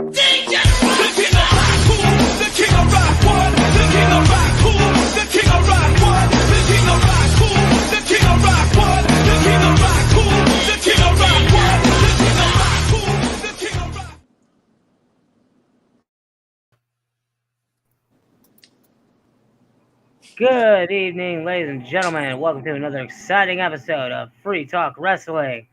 DJ, the king of rock, who? The king of rock, what? The king of rock, who? The king of rock, what? The king of rock, who? The king of rock, what? The king of rock, who? The king of rock, what? The king of rock, who? The king of rock. Good evening, ladies and gentlemen. Welcome to another exciting episode of Free Talk Wrestling.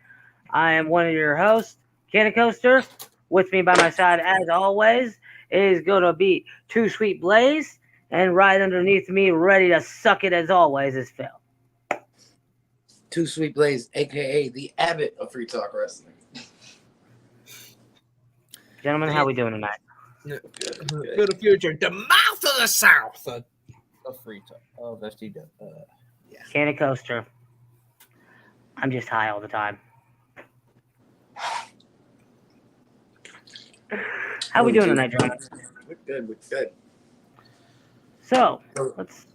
I am one of your hosts, Kenny Coaster. With me by my side, as always, is going to be Too Sweet Blaze. And right underneath me, ready to suck it as always, is Phil. Too Sweet Blaze, a.k.a. the Abbott of Free Talk Wrestling. Gentlemen, how we doing tonight? Good. For the future, the mouth of the South of Free Talk. Oh, FTW. Yeah. Kenny Coaster. I'm just high all the time. How we doing tonight, gentlemen? We're good. So, let's...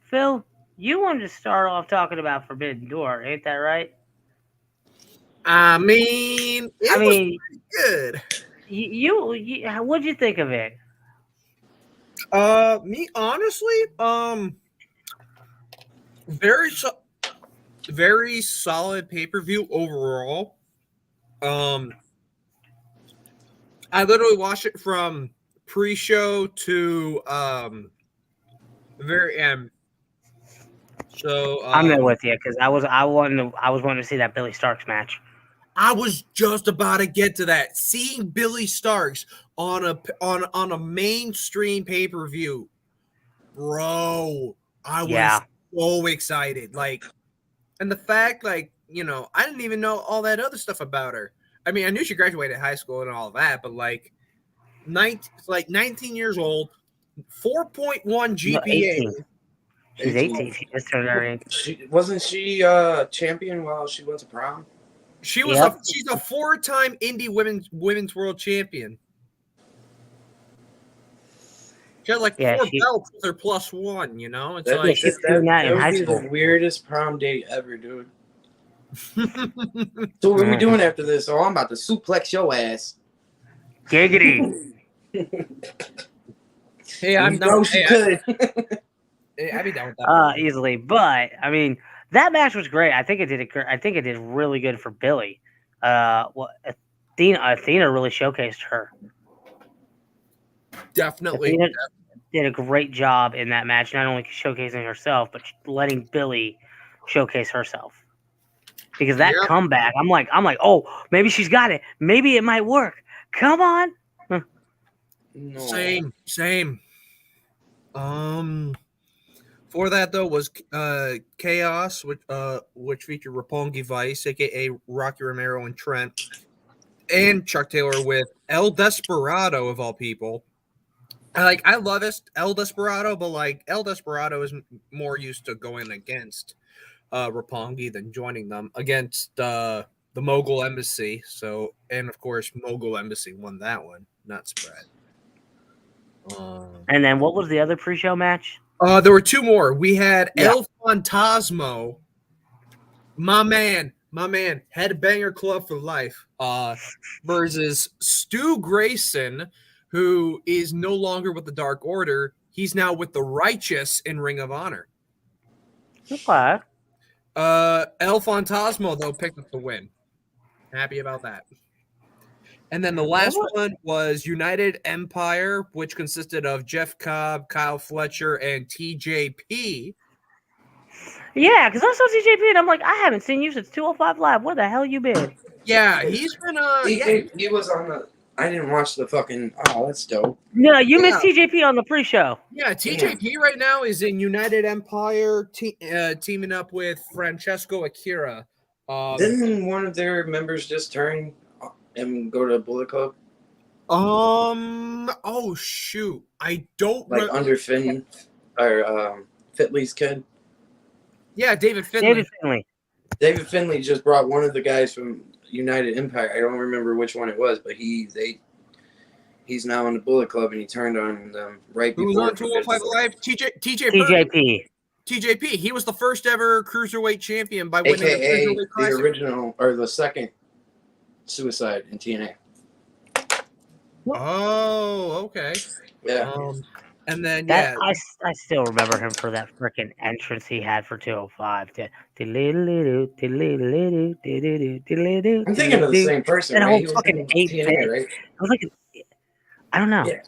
Phil, you wanted to start off talking about Forbidden Door, ain't that right? I mean, it was good. You what'd you think of it? Me honestly, very solid pay-per-view overall. I literally watched it from pre-show to the very end. So I'm there with you because I was wanting to see that Billy Starks match. I was just about to get to that. Seeing Billy Starks on a mainstream pay-per-view, bro, I was so excited. Like, and the fact, like, you know, I didn't even know all that other stuff about her. I mean, I knew she graduated high school and all that, but like, 19 years old, 4.1 GPA. No, 18. She's 18. She just turned her age. Wasn't she champion while she went to prom? She was she's a 4-time indie women's world champion. She had like 4 belts with her +1, you know? It's that, like she's doing that in high school. The weirdest prom date ever, dude. So what are we doing after this? Oh, I'm about to suplex your ass. Giggity. Hey, I'm down. Hey, I'd be down with that. Easily, but I mean, that match was great. I think it did really good for Billy. Athena really showcased her. Definitely. Athena did a great job in that match, not only showcasing herself, but letting Billy showcase herself. Because that comeback, I'm like, oh, maybe she's got it. Maybe it might work. Come on. No. Same. For that though was Chaos, which featured Roppongi Vice, aka Rocky Romero and Trent, and Chuck Taylor with El Desperado of all people. I love El Desperado, but like El Desperado is more used to going against Roppongi than joining them against the Mogul Embassy. So, and of course, Mogul Embassy won that one, not spread. And then what was the other pre-show match? There were 2 more. We had El Fantasmo, my man, Headbanger Club for life, versus Stu Grayson, who is no longer with the Dark Order. He's now with the Righteous in Ring of Honor. Okay. El Fantasmo, though, picked up the win. Happy about that. And then the last one was United Empire, which consisted of Jeff Cobb, Kyle Fletcher, and TJP. Yeah, because I saw TJP and I'm like, I haven't seen you since 205 Live. Where the hell you been? Yeah, he's been he was on the. I didn't watch the fucking. Oh, that's dope. No, you missed TJP on the pre-show. Yeah, TJP right now is in United Empire, teaming up with Francesco Akira. Didn't one of their members just turn and go to Bullet Club? Oh shoot, I don't under Finn or Fitley's kid. Yeah, David Finlay. David Finlay just brought one of the guys from United Empire. I don't remember which one it was, but he's now in the Bullet Club and he turned on them right before. Who was on 205 Live? TJP. He was the first ever cruiserweight champion by winning the Cruiserweight Classic. The original or the second Suicide in TNA. Oh, okay. Yeah. And then That I still remember him for that freaking entrance he had for 205. I'm thinking of the same person, That right? whole He was fucking in 8-bit. TNA, right? I was like, I don't know. Yeah.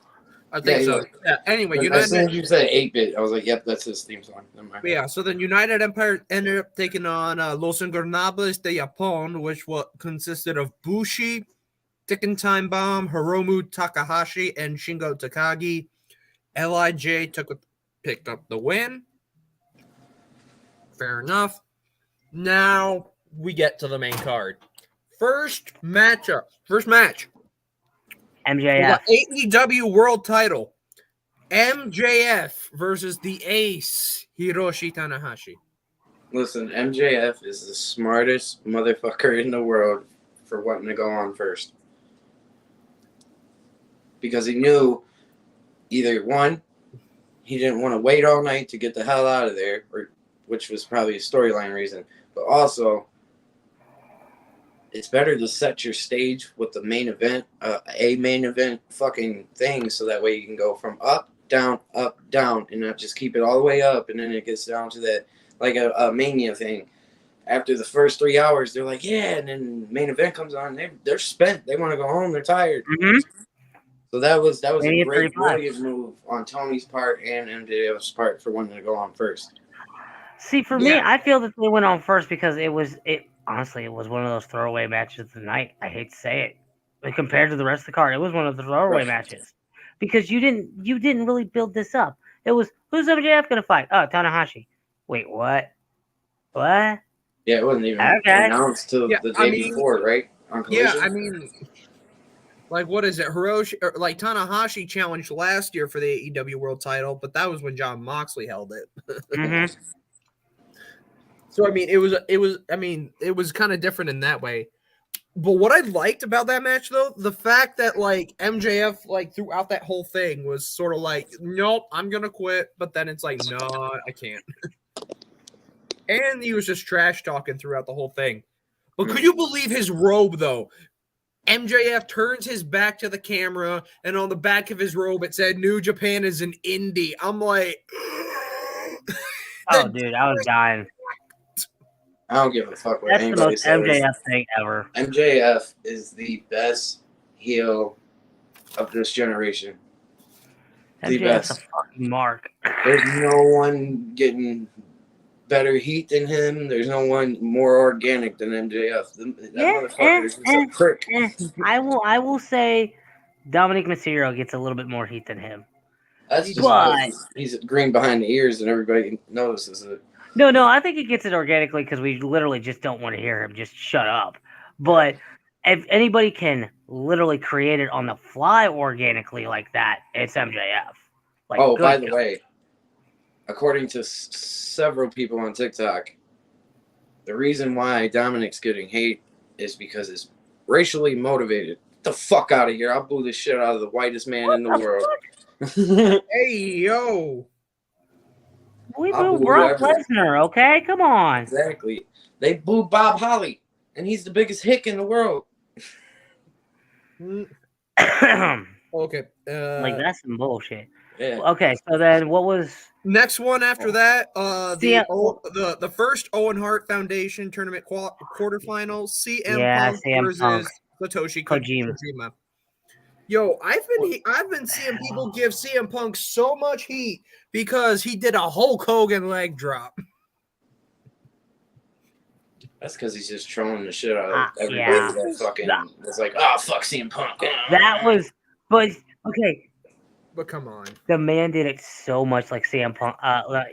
I Yeah, think he so. was. Yeah. Anyway, As soon United. as you said 8-bit, I was like, yep, that's his theme song. Never mind. Yeah. So then United Empire ended up taking on Los Ingobernables de Japón, which consisted of Bushi, Ticking Time Bomb, Hiromu Takahashi, and Shingo Takagi. LIJ picked up the win. Fair enough. Now we get to the main card. First match. We MJF. got AEW World Title. MJF versus the Ace, Hiroshi Tanahashi. Listen, MJF is the smartest motherfucker in the world for wanting to go on first. Because he knew either one, he didn't want to wait all night to get the hell out of there, which was probably a storyline reason, but also it's better to set your stage with the main event, a main event fucking thing, so that way you can go from up, down, and not just keep it all the way up, and then it gets down to that, like a Mania thing. After the first 3 hours, they're like, yeah, and then main event comes on, they're spent, they want to go home, they're tired. Mm-hmm. So that was a Mania great 35. brilliant move on Tony's part and MJF's part for wanting to go on first. See, for me, I feel that they went on first because honestly, it was one of those throwaway matches of the night. I hate to say it. But compared to the rest of the card, it was one of the throwaway matches. Because you didn't really build this up. It was, who's MJF gonna fight? Oh, Tanahashi. Wait, what? What? Yeah, it wasn't even announced till the day before, right? On Collision? Yeah, I mean, like, what is it? Tanahashi challenged last year for the AEW World Title, but that was when Jon Moxley held it. Mm-hmm. So I mean, it was kind of different in that way. But what I liked about that match, though, the fact that like MJF, like throughout that whole thing, was sort of like, nope, I'm gonna quit. But then it's like, no, I can't. And he was just trash talking throughout the whole thing. But could you believe his robe, though? MJF turns his back to the camera, and on the back of his robe, it said New Japan is an indie. I'm like, oh, dude, I was dying. I don't give a fuck what That's the anybody most says. MJF thing ever. MJF is the best heel of this generation. The MJF's best. a fucking mark. There's no one getting better heat than him. There's no one more organic than MJF. That motherfucker is just a prick. I will say Dominic Mysterio gets a little bit more heat than him. That's just because he's green behind the ears and everybody notices it. No, I think he gets it organically because we literally just don't want to hear him. Just shut up. But if anybody can literally create it on the fly organically like that, it's MJF. Like, by the way, according to several people on TikTok, the reason why Dominic's getting hate is because it's racially motivated. Get the fuck out of here. I'll boo the shit out of the whitest man in the world. Hey, yo. We boo Brock Lesnar, okay? Come on. Exactly. They boo Bob Holly, and he's the biggest hick in the world. Okay. Like, that's some bullshit. Yeah. Okay, so then what was... Next one after that, the first Owen Hart Foundation tournament quarterfinals, CM Punk versus Satoshi Kojima. Yo, I've been seeing people give CM Punk so much heat because he did a Hulk Hogan leg drop. That's because he's just trolling the shit out of everybody that fucking was like, oh, fuck CM Punk. That was, but okay. But come on. The man did it so much like CM Punk,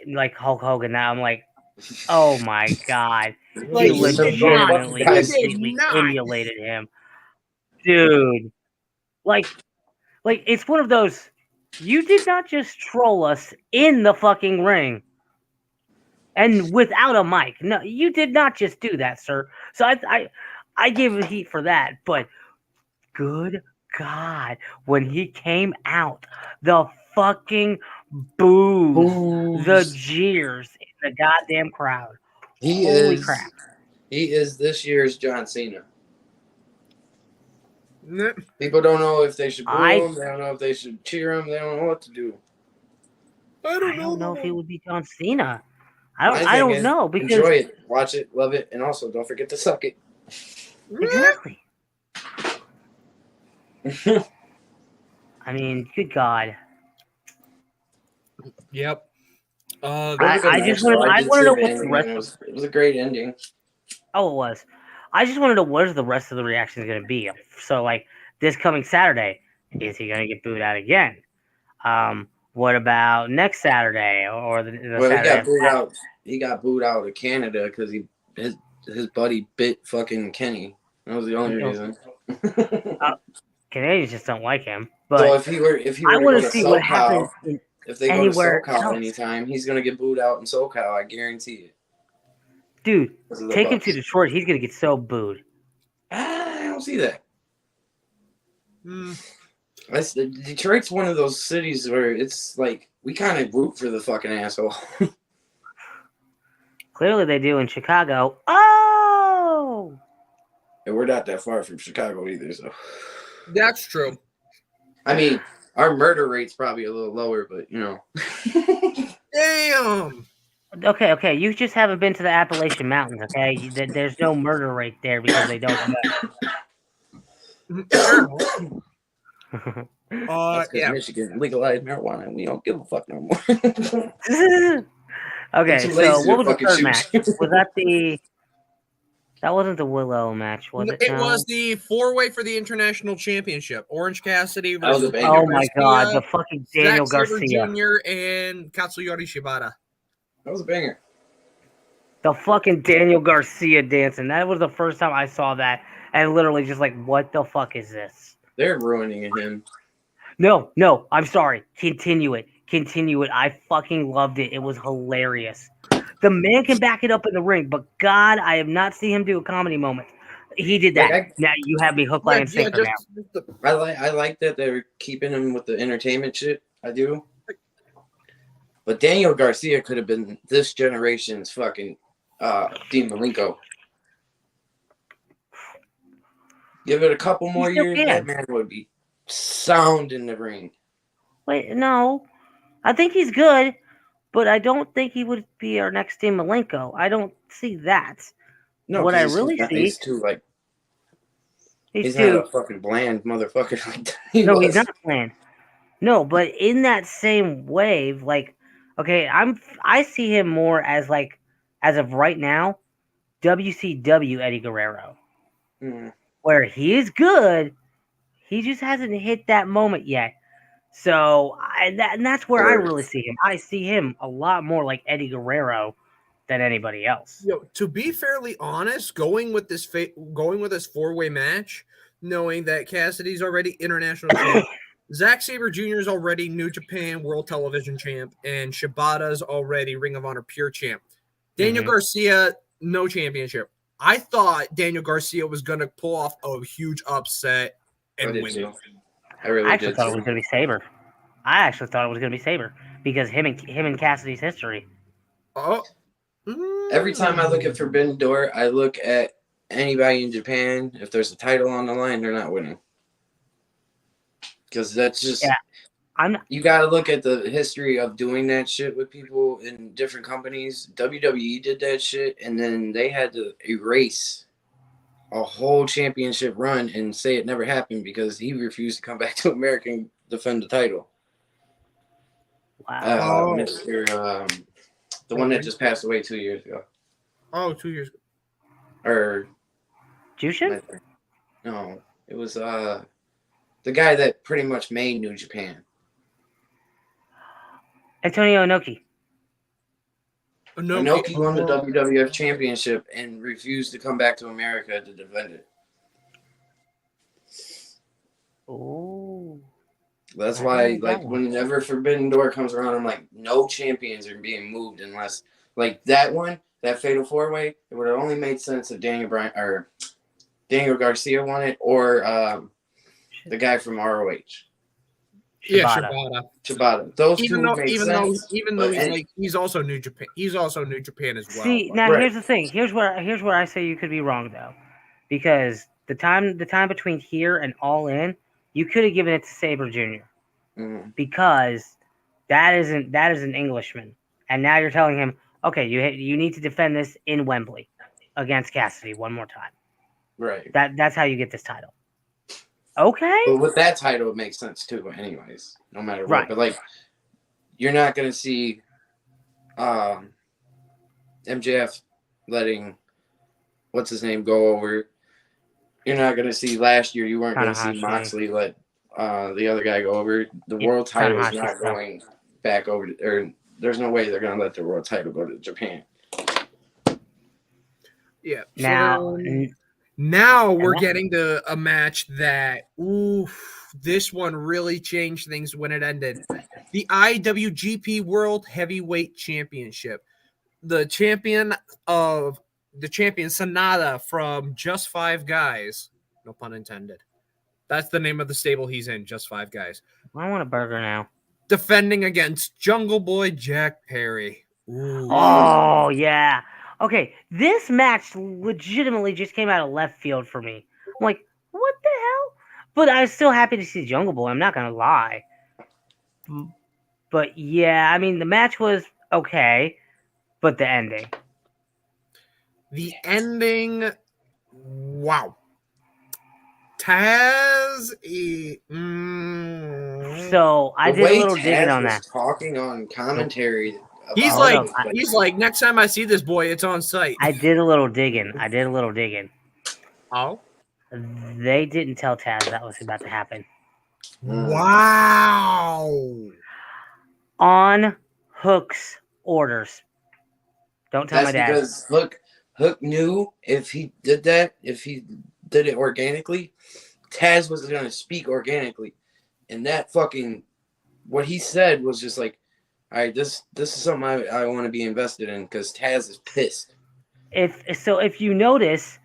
like Hulk Hogan. Now I'm like, oh my god. Like, he legitimately completely emulated him. Dude. Like it's one of those, you did not just troll us in the fucking ring and without a mic. No, you did not just do that, sir. So I give him heat for that, but good God, when he came out, the fucking boos, the jeers in the goddamn crowd. Holy crap. He is this year's John Cena. Nah. People don't know if they should boo I him. They don't know if they should cheer him. They don't know what to do. I I don't know if he would be John Cena. My I thing don't is, know because enjoy it, watch it, love it, and also don't forget to suck it. exactly. I mean, good God. Yep. It was a good I match, just though. wanted I I did want to see know the what the ending, rest and of it was a great ending. it was. I just want to know what is the rest of the reaction going to be. So like this coming Saturday, is he going to get booed out again? What about next Saturday or the Well, Saturday? He got booed out of Canada because his buddy bit fucking Kenny. That was the only reason. Canadians just don't like him. So But if he were to I go want to to see what happens SoCal, if they go to anywhere SoCal else. anytime, he's gonna get booed out in SoCal. I guarantee it. Dude, Because of the take him Bucks. to Detroit. He's going to get so booed. I don't see that. Mm. Detroit's one of those cities where it's like we kind of root for the fucking asshole. Clearly they do in Chicago. Oh! And we're not that far from Chicago either, so. That's true. I mean, our murder rate's probably a little lower, but you know. Damn. Okay. You just haven't been to the Appalachian Mountains, okay? There's no murder rate there because they don't know. That's because Yeah. Michigan legalized marijuana and we don't give a fuck no more. Okay, too so lazy what to was the fucking third shoot match? you. Was that that wasn't the Willow match, was it? It No? was the 4-way for the international championship. Orange Cassidy That was versus a banger. Oh my God, the fucking Daniel Zack Sabre Garcia. Jr. and Katsuyori Shibata. That was a banger. The fucking Daniel Garcia dancing. That was the first time I saw that. And literally just like, what the fuck is this? They're ruining him. No, I'm sorry. Continue it. I fucking loved it. It was hilarious. The man can back it up in the ring, but God, I have not seen him do a comedy moment. He did that. Like Now you have me hook, line, and sinker now. I like that they're keeping him with the entertainment shit. I do. But Daniel Garcia could have been this generation's fucking Dean Malenko. Give it a couple more still years, can. that man would be sound in the ring. Wait, no. I think he's good, but I don't think he would be our next Dean Malenko. I don't see that. No, What 'cause I really see, he's too like he's too. not a fucking bland motherfucker like that. He's not playing. No, but in that same wave, like, okay, I see him more as like, as of right now, WCW Eddie Guerrero, where he is good, he just hasn't hit that moment yet. So, and that's where I really see him. I see him a lot more like Eddie Guerrero than anybody else. To be fairly honest, going with this 4-way match, knowing that Cassidy's already international champ, Zack Sabre Jr. is already New Japan World Television champ, and Shibata's already Ring of Honor Pure champ. Daniel Garcia, no championship. I thought Daniel Garcia was going to pull off a huge upset and win. I actually thought it was going to be Sabre. I actually thought it was going to be Sabre because him and Cassidy's history. Oh. Every time I look at Forbidden Door, I look at anybody in Japan. If there's a title on the line, they're not winning. Because that's just... Yeah. You got to look at the history of doing that shit with people in different companies. WWE did that shit, and then they had to erase a whole championship run and say it never happened because he refused to come back to America and defend the title. Wow. The one that just passed away 2 years ago. Oh, 2 years ago. Or Jushin? No, it was the guy that pretty much made New Japan. Antonio Inoki. Inoki won the WWF Championship and refused to come back to America to defend it. Oh. That's why, like, whenever Forbidden Door comes around, I'm like, no champions are being moved unless, like, that one, that Fatal 4-Way, it would have only made sense if Daniel Garcia won it or the guy from ROH. Shibata. Those even two make sense. Even though he's also New Japan. He's also New Japan as well. See, now here's the thing. Here's where I say you could be wrong though, because the time between here and All In, you could have given it to Sabre Jr. Because that is an Englishman, and now you're telling him, okay, you need to defend this in Wembley against Cassidy one more time. Right. That's how you get this title. Okay. But with that title, it makes sense too. Anyways, no matter what. Right. But like, you're not gonna see MJF letting what's his name go over. You're not gonna see last year. You weren't gonna see Moxley let the other guy go over. The world title is not going back over, or there's no way they're gonna let the world title go to Japan. Yeah. Now we're getting to a match that, this one really changed things when it ended. The IWGP World Heavyweight Championship. The champion Sonata from Just Five Guys. No pun intended. That's the name of the stable he's in, Just Five Guys. I want a burger now. Defending against Jungle Boy Jack Perry. Ooh. Oh, yeah. Okay, this match legitimately just came out of left field for me. I'm like, what the hell? But I was still happy to see Jungle Boy, I'm not going to lie. But yeah, I mean, the match was okay, but the ending. Wow. Taz. So I did a little digging on that. Talking on commentary. He's like, next time I see this boy, it's on site. I did a little digging. Oh? They didn't tell Taz that was about to happen. Wow. On Hook's orders. Don't tell my dad. Because Hook knew if he did it organically, Taz was going to speak organically. And that what he said was just like, all right, this is something I want to be invested in because Taz is pissed. If you notice,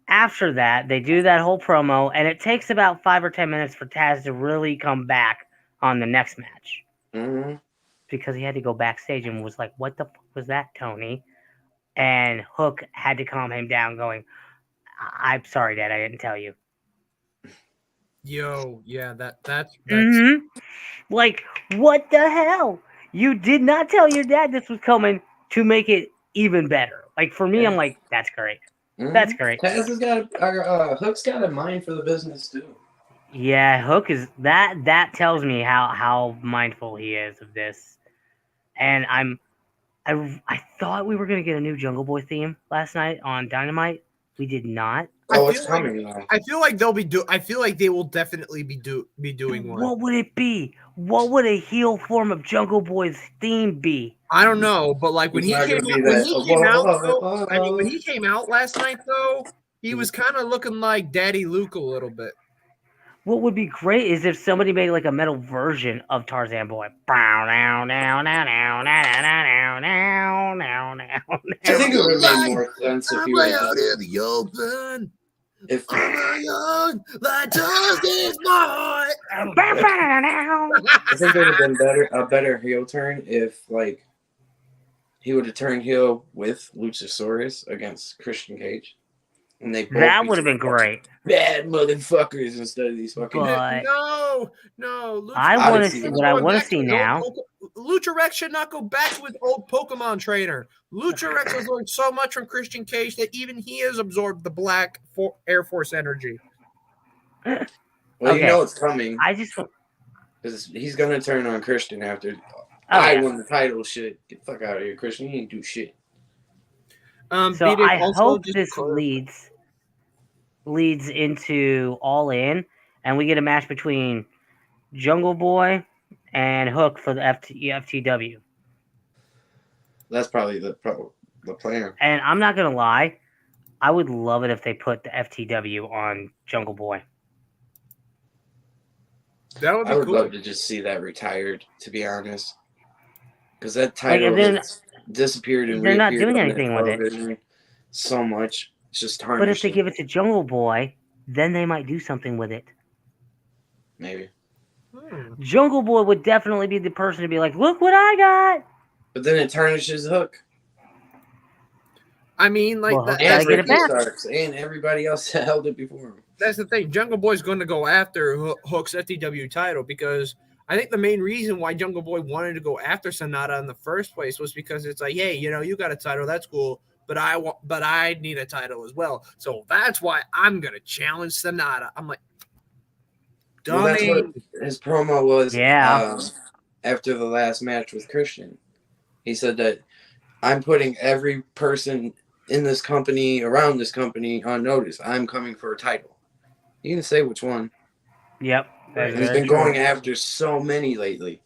after that, they do that whole promo, and it takes about 5 or 10 minutes for Taz to really come back on the next match. Mm-hmm. Because he had to go backstage and was like, what the fuck was that, Tony? And Hook had to calm him down, going, I'm sorry, Dad, I didn't tell you. Yo, yeah, that's Mm-hmm. Like, what the hell? You did not tell your dad this was coming to make it even better. Like, for me, I'm like, that's great. Mm-hmm. That's great. Taz has got Hook's got a mind for the business too. Yeah, Hook is that tells me how mindful he is of this. And I thought we were gonna get a new Jungle Boy theme last night on Dynamite. We did not. Oh, it's coming now. I feel like I feel like they will definitely be doing one. What would it be? What would a heel form of Jungle Boy's theme be? I don't know, but like when he came out last night though, he was kind of looking like Daddy Luke a little bit. What would be great is if somebody made like a metal version of Tarzan Boy. I think it would make more sense if you were out in the open. If young, like Tarzan's boy. I think it would have been a better heel turn if like he would have turned heel with Luchasaurus against Christian Cage. And that would have been great. Bad motherfuckers instead of these fucking. But no. I want to see what I want to see now. Lucha Rex should not go back to his old Pokemon trainer. Lucha Rex has learned so much from Christian Cage that even he has absorbed the black Air Force energy. Well, okay. You know it's coming. I just because he's gonna turn on Christian after I won the title. Shit, get the fuck out of here, Christian. You ain't do shit. So I hope this leads into All In, and we get a match between Jungle Boy and Hook for the FTW. That's probably the plan. And I'm not gonna lie, I would love it if they put the FTW on Jungle Boy. That would be I would cool. love to just see that retired, to be honest, because that title has disappeared and they're not reappeared doing on anything with it so much. It's just tarnished. But if they give it to Jungle Boy, then they might do something with it. Maybe. Jungle Boy would definitely be the person to be like, look what I got. But then it tarnishes Hook. I mean, like Well, that, gotta And get it Ricky back. Starks and everybody else that held it before him. that's the thing. Jungle Boy's going to go after Hook's FTW title because I think the main reason why Jungle Boy wanted to go after Sonata in the first place was because it's like, hey, you know, you got a title, that's cool, but I need a title as well. So that's why I'm gonna challenge Sonata. I'm like, Well, that's dummy. what his promo was. Yeah. After the last match with Christian, he said that I'm putting every person in this company, around this company, on notice. I'm coming for a title. He didn't say which one. Yep. That's And he's very been true. going after so many lately.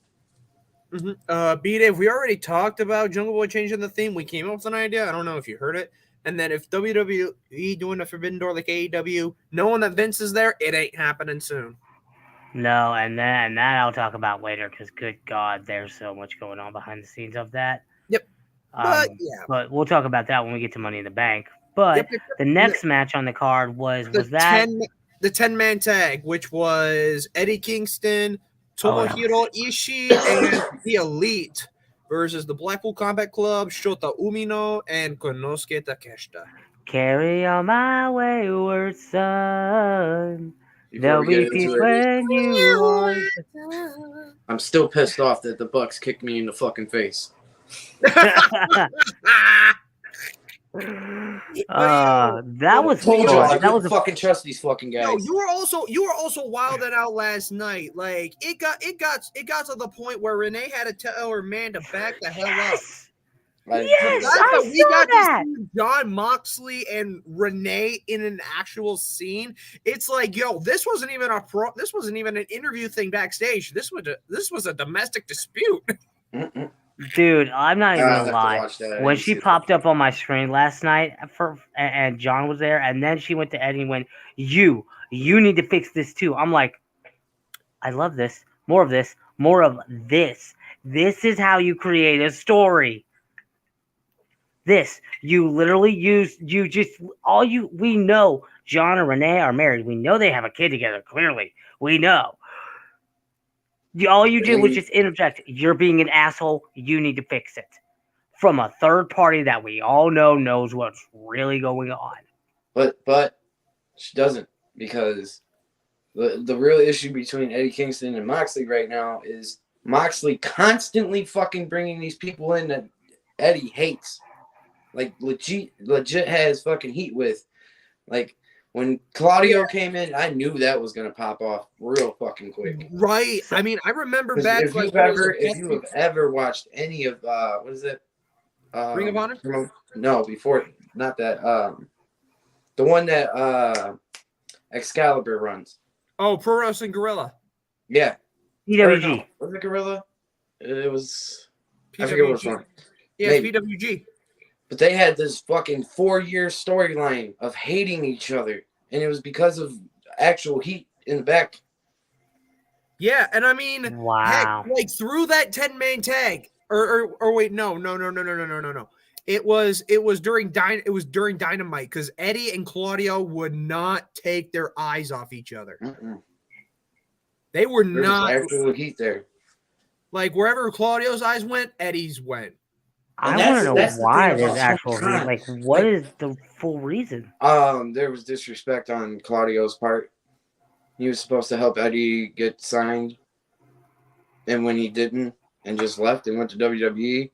B-Dave, we already talked about Jungle Boy changing the theme. We came up with an idea. I don't know if you heard it. And then if WWE doing a Forbidden Door like AEW, knowing that Vince is there, it ain't happening soon. No, and that I'll talk about later because, good God, there's so much going on behind the scenes of that. Yep. But yeah, But we'll talk about that when we get to Money in the Bank. But Yep. the next match on the card was that the 10-man tag, which was Eddie Kingston, Oh, Tomohiro Ishii, and the Elite versus the Blackpool Combat Club, Shota Umino, and Konosuke Takeshita. Carry on my wayward son. Before There'll we get be into peace it, when you are. I'm still pissed off that the Bucks kicked me in the fucking face. That was Told you I fun. That was couldn't fucking trust these fucking guys. No, you were also wilding out last night. Like it got to the point where Renee had to tell her man to back the hell up. Yes, The fact I that we saw got that. to see John Moxley and Renee in an actual scene. It's like, yo, this wasn't even an interview thing backstage. This was a domestic dispute. Dude, I'm not even I'll gonna have to lie. watch that. When she popped up on my screen last night, and John was there, and then she went to Eddie and went, "You need to fix this too." I'm like, I love this. More of this. More of this. This is how you create a story. This, you literally we know John and Renee are married. We know they have a kid together. Clearly, we know. All you did was just interject. You're being an asshole. You need to fix it. From a third party that we all know knows what's really going on. But she doesn't, because the real issue between Eddie Kingston and Moxley right now is Moxley constantly fucking bringing these people in that Eddie hates. Like legit has fucking heat with. Like when Claudio came in, I knew that was gonna pop off real fucking quick. Right. I mean, I remember back If you have ever watched any of what is it? Ring of Honor? No, before, not that. The one that Excalibur runs. Oh, Pro Wrestling Guerrilla. Yeah. PWG. No, was it Gorilla? It was. I forget what it was from. Yeah, it's PWG. But they had this fucking 4-year storyline of hating each other, and it was because of actual heat in the back. Yeah, and I mean, wow. Heck, like through that 10-man tag, or wait, no. It was during Dynamite because Eddie and Claudio would not take their eyes off each other. They were not actual heat there. Like wherever Claudio's eyes went, Eddie's went. I want to know why there's actual heat. Like, what is the full reason? There was disrespect on Claudio's part. He was supposed to help Eddie get signed, and when he didn't, and just left and went to WWE.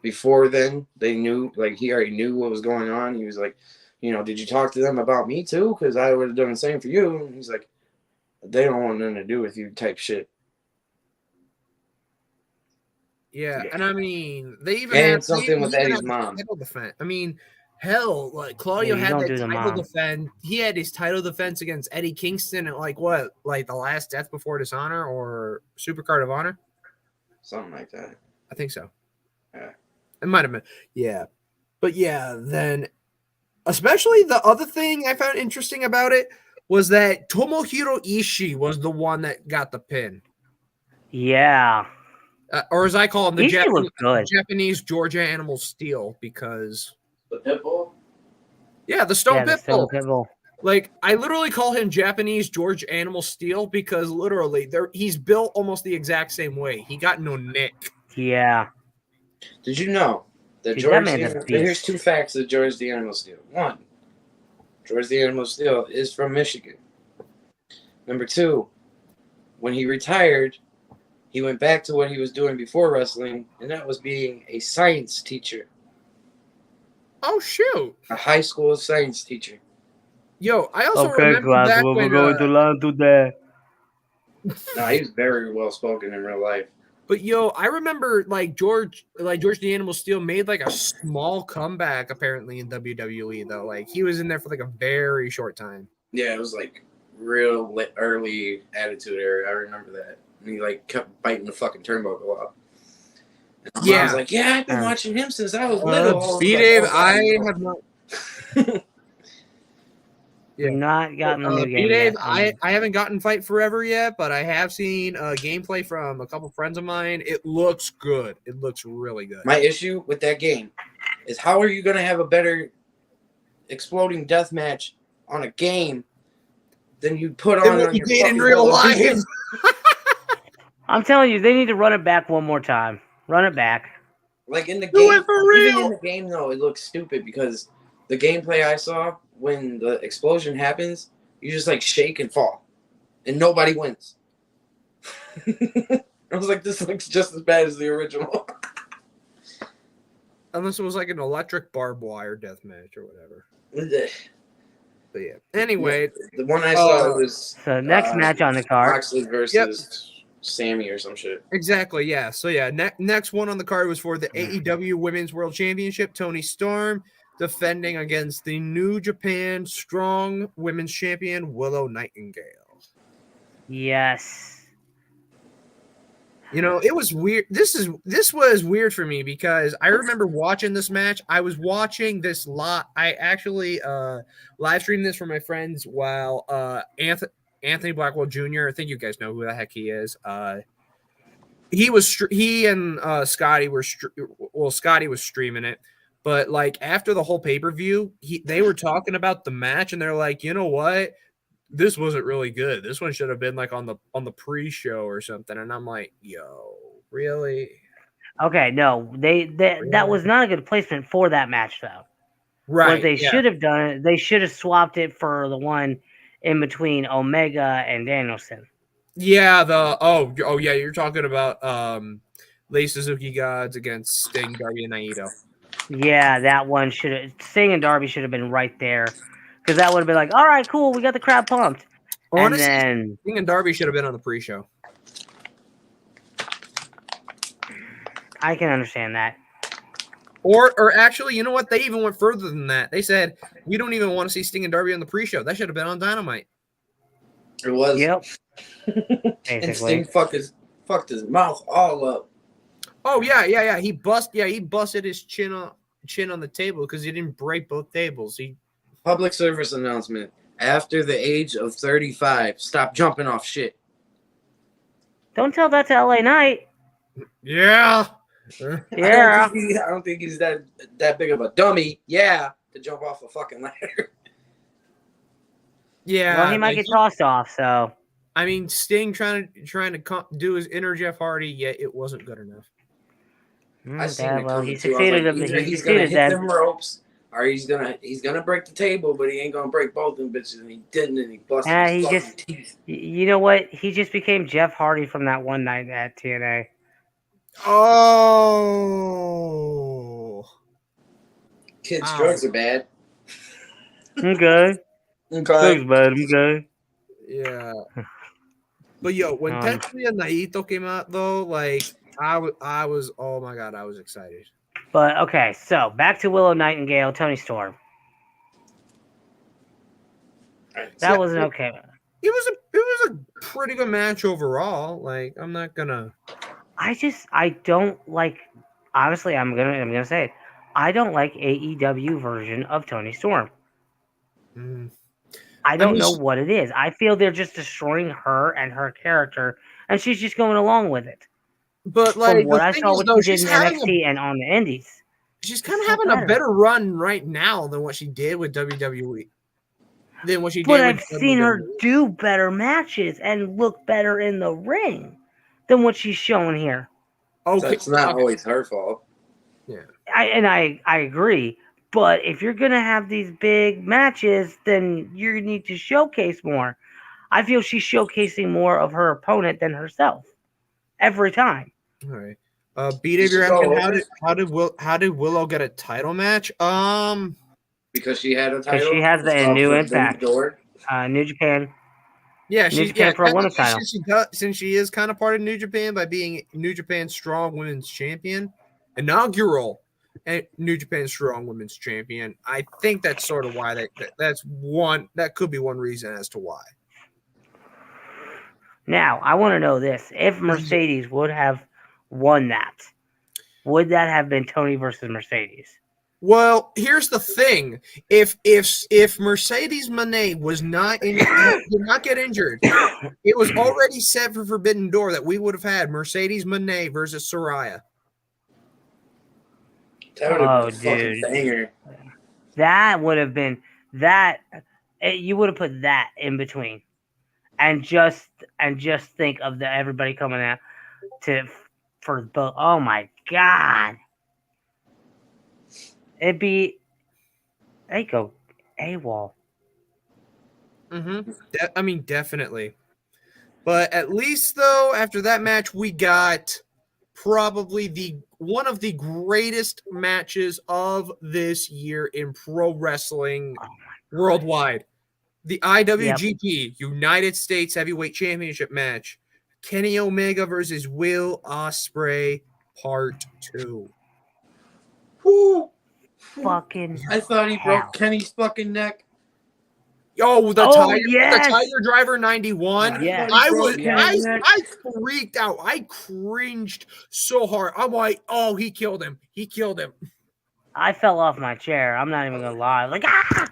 Before then, they knew, like, he already knew what was going on. He was like, you know, did you talk to them about me too? Because I would have done the same for you. And he's like, they don't want nothing to do with you type shit. Yeah, and I mean, they even and had something with Eddie's mom. Title defense. I mean, hell, like Claudio had that title defense. He had his title defense against Eddie Kingston at like the last Death Before Dishonor or Supercard of Honor, something like that. I think so. Yeah, it might have been. Yeah, but yeah, then especially the other thing I found interesting about it was that Tomohiro Ishii was the one that got the pin. Yeah. Or as I call him, the Japanese Georgia Animal Steel, because the Pitbull. Yeah, the Stone Pitbull. Like I literally call him Japanese George Animal Steel because literally he's built almost the exact same way. He got no neck. Yeah. Did you know The Dude, George that man's a the, here's beast. 2 facts of George the Animal Steel. 1, George the Animal Steel is from Michigan. Number 2, when he retired, he went back to what he was doing before wrestling, and that was being a science teacher, Oh shoot! a high school science teacher. Yo, I also Okay, remember class, back we're when. going to learn today. No, he was very well spoken in real life. But yo, I remember like George the Animal Steel made like a small comeback apparently in WWE though. Like he was in there for like a very short time. Yeah, it was like real early Attitude Era. I remember that. And he like kept biting the fucking turnbuckle off. And my mom's like, "Yeah, I've been watching him since I was little." B-Dave, Like, I have not. We've not gotten the new game B-Dave, yet. I haven't gotten Fight Forever yet, but I have seen gameplay from a couple friends of mine. It looks good. It looks really good. my issue with that game is how are you going to have a better exploding death match on a game than you put on what you your did in fucking real life. television? I'm telling you, they need to run it back one more time. Run it back. Like in the Do game, it for even real. in the game though, it looks stupid because the gameplay I saw when the explosion happens, you just like shake and fall, and nobody wins. I was like, this looks just as bad as the original. Unless it was like an electric barbed wire death match or whatever. The But yeah. Anyway, one I saw was So next match on the card. Moxley versus Sammy or some shit. exactly, yeah. So yeah, next one on the card was for the AEW Women's World Championship. Toni Storm defending against the New Japan Strong Women's Champion Willow Nightingale. Yes. You know, it was weird. This was weird for me because I remember watching this match. I was watching this lot. I actually live streamed this for my friends while Anthony Blackwell Jr. I think you guys know who the heck he is. He and Scotty were Scotty was streaming it, but like after the whole pay-per-view, they were talking about the match and they're like, you know what? This wasn't really good. This one should have been like on the pre-show or something. And I'm like, yo, really? Okay, no, that was not a good placement for that match though. Right. What they should have done, they should have swapped it for the one in between Omega and Danielson. Yeah, oh yeah, you're talking about Lei Suzuki Gods against Sting, Darby, and Naito. Yeah, that one should have Sting and Darby should have been right there. Because that would have been like, all right, cool, we got the crowd pumped. Honestly, and then Sting and Darby should have been on the pre-show. I can understand that. Or actually, you know what? They even went further than that. They said, we don't even want to see Sting and Darby on the pre-show. That should have been on Dynamite. It was. Yep. And Sting fucked his mouth all up. Oh yeah. He busted his chin on the table because he didn't break both tables. Public service announcement. After the age of 35, stop jumping off shit. Don't tell that to LA Knight. Yeah. Yeah. I don't think he's that big of a dummy. Yeah, to jump off a fucking ladder. Yeah. Well, he might get tossed off, so. I mean, Sting trying to do his inner Jeff Hardy, yet it wasn't good enough. I seen it well, coming he too. I was succeeded. like, he's gonna hit them ropes, or he's gonna break the table, but he ain't gonna break both them bitches, and he didn't, and he busted his fucking teeth. You know what? He just became Jeff Hardy from that one night at TNA. Oh. Kids' drugs are bad. Okay. Thanks, bud. Okay. Yeah. But yo, when Tetsuya Naito came out though, like I was oh my god, I was excited. But okay, so back to Willow Nightingale, Toni Storm. That was an okay. It was a pretty good match overall. Like I'm not gonna. I don't like. Honestly, I'm gonna say it. I don't like AEW version of Toni Storm. I don't know what it is. I feel they're just destroying her and her character, and she's just going along with it. But like from what I saw, what she did in NXT and on the Indies, she's kind of having a better run right now than what she did with WWE. But I've seen her do better matches and look better in the ring than what she's showing here. Okay, so it's not always her fault. Yeah, I agree. But if you're gonna have these big matches, then you need to showcase more. I feel she's showcasing more of her opponent than herself every time. All right. Beat, Did if she you're go asking over? how did Willow get a title match? Because she had a Because she title. has It's the called new Forbidden Impact, Door. New Japan, Yeah, New Japan for a women's technically, title. since she is kind of part of New Japan by being New Japan Strong Women's Champion, inaugural New Japan Strong Women's Champion. I think that's sort of why that could be one reason as to why. Now, I want to know this: if Mercedes would have won that, would that have been Tony versus Mercedes? Well, here's the thing: if Mercedes Moné was not did not get injured, it was already set for Forbidden Door that we would have had Mercedes Moné versus Soraya. That would have Oh, been a fucking dude, banger. that would have been that. You would have put that in between, and just think of the everybody coming out to for both. Oh my god, it'd be they go AWOL. Mm-hmm. I mean, definitely. But at least though, after that match, we got probably one of the greatest matches of this year in pro wrestling worldwide. The IWGP United States Heavyweight Championship match. Kenny Omega versus Will Ospreay Part 2. Whoo! Fucking I thought he hell. broke Kenny's fucking neck. Oh, the yes! Tiger Driver 91. Yes. I freaked out. I cringed so hard. I'm like, oh, he killed him. He killed him. I fell off my chair. I'm not even gonna lie. Like, ah!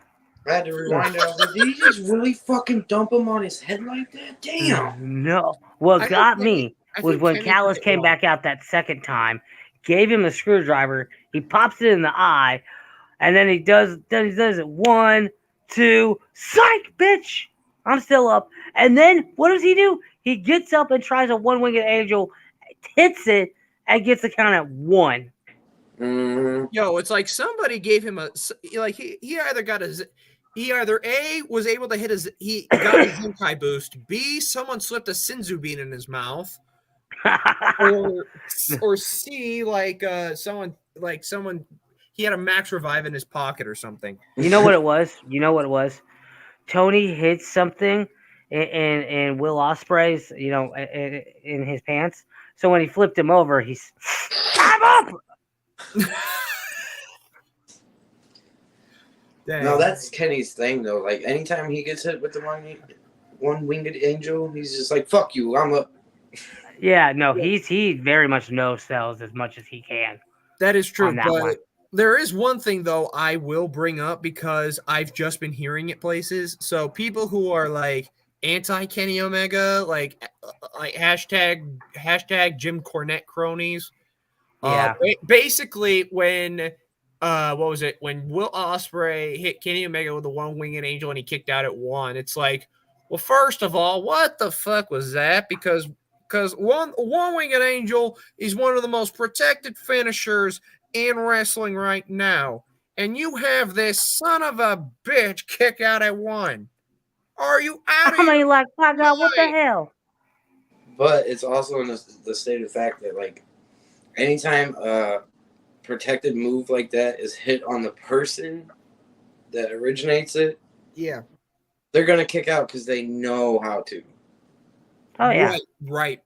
I had to rewind it. I was like, did he just really fucking dump him on his head like that? Damn. No. What got me was when Kenny Callis did it came wrong. back out that second time, gave him a screwdriver, he pops it in the eye, and then he does it 1, 2, psych, bitch! I'm still up. And then what does he do? He gets up and tries a one-winged angel, hits it, and gets the count at 1. Mm-hmm. Yo, it's like somebody gave him he either A, was able to hit he got his Zenkai boost, B, someone slipped a Sinzu bean in his mouth, or C, someone he had a max revive in his pocket or something. You know what it was? Tony hit something in Will Ospreay's, in his pants. So when he flipped him over, he's I'm up. No, that's Kenny's thing though. Like anytime he gets hit with the one-winged angel, he's just like, "Fuck you, I'm up." Yeah, no, he very much no sells as much as he can. That is true, On that but one. there is one thing though I will bring up because I've just been hearing it places. So people who are like anti Kenny Omega, like hashtag Jim Cornette cronies. Yeah. Basically, when what was it? When Will Ospreay hit Kenny Omega with the one-winged angel and he kicked out at 1, it's like, well, first of all, what the fuck was that? Because one-winged angel is one of the most protected finishers in wrestling right now, and you have this son of a bitch kick out at 1. Are you out of I mean, your like, my God, what the mind? hell? But it's also in the state of fact that like anytime protected move like that is hit on the person that originates it, Yeah. they're gonna kick out because they know how to. Oh yeah. Right.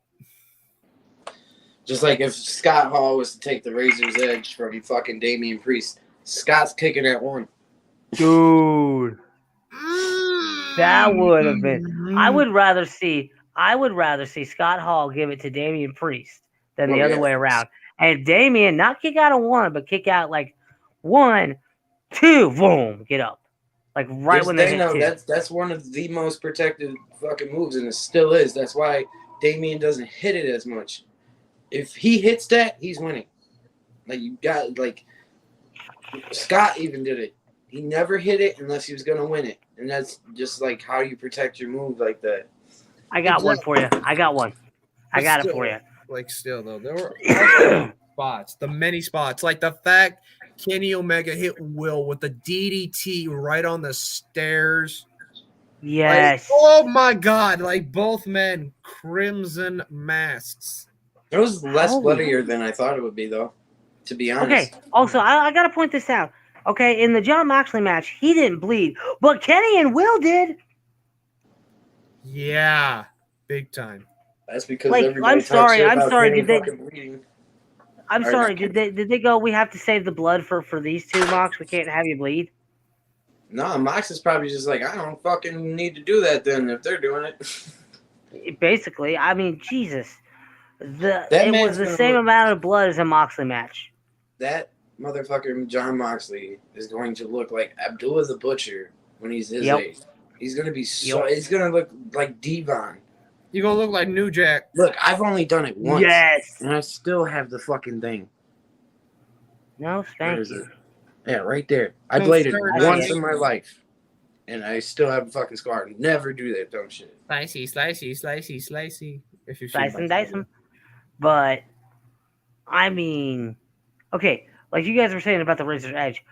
Just like if Scott Hall was to take the Razor's Edge from fucking Damian Priest, Scott's kicking at 1. Dude. That would have been. I would rather see Scott Hall give it to Damian Priest than the other way around. And Damian not kick out at 1, but kick out like 1, 2, boom, get up. Like right when they hit 2. That's one of the most protected fucking moves, and it still is. That's why Damian doesn't hit it as much. If he hits that, he's winning. Like you got Scott even did it. He never hit it unless he was gonna win it, and that's just like how you protect your move like that. I got one for you. I got one. I got it for you. Like still though, there were spots. The many spots. Like the fact Kenny Omega hit Will with the DDT right on the stairs. Yes. Like, oh my God. Like both men, crimson masks. It was less Holy- bloodier than I thought it would be, though. To be honest. Okay. Also, I gotta point this out. Okay, in the John Moxley match, he didn't bleed, but Kenny and Will did. Yeah. Big time. That's because Like, everybody I'm talks sorry, shit I'm about sorry, Kenny did they- fucking bleeding. I'm Or sorry. not Did they go? We have to save the blood for these two, Mox. We can't have you bleed. No, Mox is probably just like, I don't fucking need to do that then if they're doing it. Basically, I mean, Jesus, it man's was the gonna same look- amount of blood as a Moxley match. That motherfucker John Moxley is going to look like Abdullah the Butcher when he's his Yep. age. He's gonna be so. Yep. He's gonna look like Devon. You're going to look like New Jack. Look, I've only done it once, Yes. and I still have the fucking thing. No, Where thank is you. it? Yeah, right there. I No, bladed sir, once not in my life, and I still have a fucking scar. Never do that dumb shit. Slicey. If you Slice and dice them. But I mean, okay, like you guys were saying about the Razor's Edge,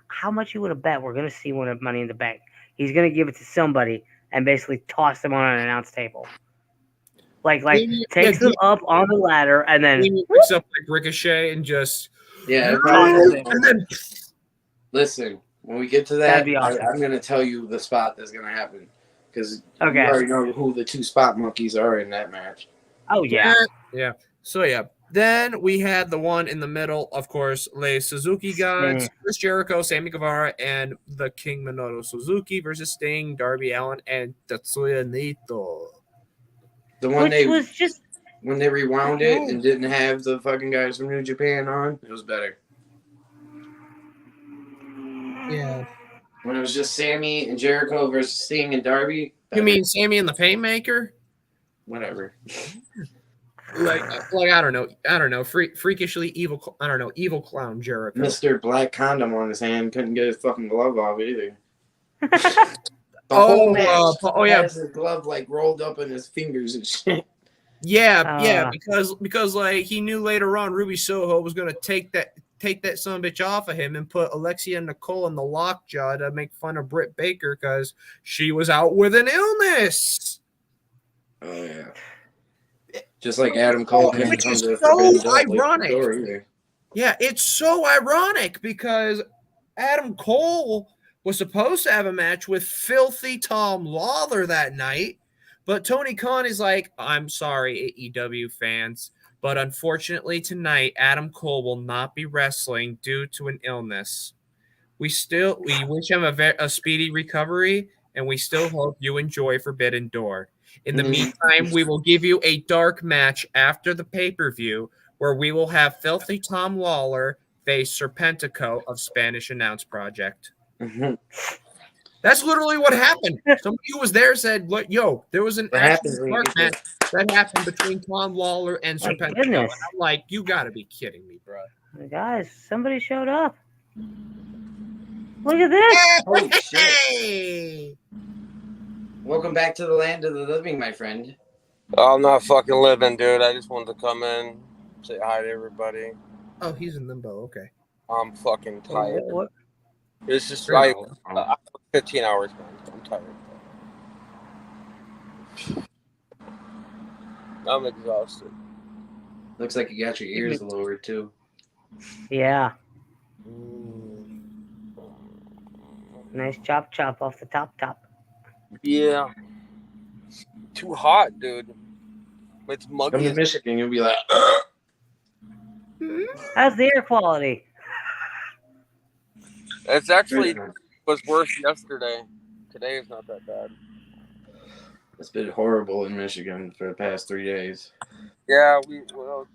how much you would have bet we're gonna see one of Money in the Bank? He's gonna give it to somebody and basically toss them on an announce table. Like takes them up on the ladder and then He picks up like Ricochet and just Yeah, it Tosses probably- it. and then listen. When we get to that, That'd be awesome. I'm gonna tell you the spot that's gonna happen because Okay. you already know who the two spot monkeys are in that match. oh yeah. So yeah. Then we had the one in the middle, of course, Les Suzuki Gods, Sting. Chris Jericho, Sammy Guevara, and the King Minoru Suzuki versus Sting, Darby Allin, and Tetsuya Naito. The one Which was just when they rewound it and didn't have the fucking guys from New Japan on, it was better. Yeah. When it was just Sammy and Jericho versus Sting and Darby. You mean Sammy and the Painmaker? whatever? Like I don't know, freakishly evil. I don't know, evil clown Jericho. Mr. Black Condom on his hand couldn't get his fucking glove off either. The Oh, whole match yeah. has his glove like rolled up in his fingers and shit. Yeah, because like he knew later on Ruby Soho was gonna take that son of a bitch off of him and put Alexia Nicole in the lockjaw to make fun of Britt Baker because she was out with an illness. Oh yeah. Just like Adam Cole couldn't Which come is to the so Forbidden Door ironic. either. Yeah, it's so ironic because Adam Cole was supposed to have a match with filthy Tom Lawler that night, but Tony Khan is like, I'm sorry, AEW fans, but unfortunately tonight, Adam Cole will not be wrestling due to an illness. We wish him a speedy recovery, and we still hope you enjoy Forbidden Door. In the meantime, we will give you a dark match after the pay-per-view where we will have filthy Tom Lawler face Serpentico of Spanish Announce Project. Mhm. That's literally what happened. Somebody who was there said, "Look, yo, there was an What actual happens when you dark get match that happened between Tom Lawler and My Serpentico." And goodness. I'm like, you got to be kidding me, bro. Guys, somebody showed up. Look at this. Holy shit. Hey! Welcome back to the land of the living, my friend. I'm not fucking living, dude. I just wanted to come in, say hi to everybody. Oh, he's in limbo. Okay. I'm fucking tired. What? It's just Really? like 15 hours, man. I'm tired. I'm exhausted. Looks like you got your ears lowered too. Yeah. Nice chop off the top. Yeah. Too hot, dude. It's Come muggy. to Michigan, you'll be like, How's the air quality? It's actually was worse yesterday. Today is not that bad. It's been horrible in Michigan for the past 3 days. Yeah, well,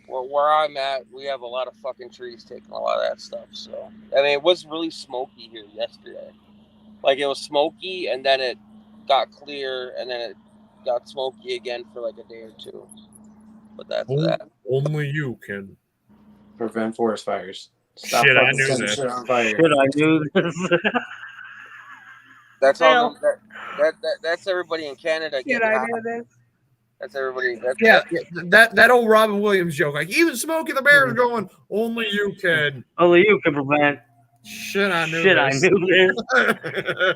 where I'm at, we have a lot of fucking trees taking a lot of that stuff. So, I mean, it was really smoky here yesterday. Like, it was smoky, and then it got clear, and then it got smoky again for like a day or two. But that's that. Only you can. Prevent forest fires. Stop Shit, I fucking knew setting that. shit on fire. I do this. That's Phil. all. That's everybody in Canada getting hot. this. That's everybody. Yeah, that old Robin Williams joke. Like even Smokey the Bear is going, only you can. Only you can prevent. Shit, I knew Shit, this. I knew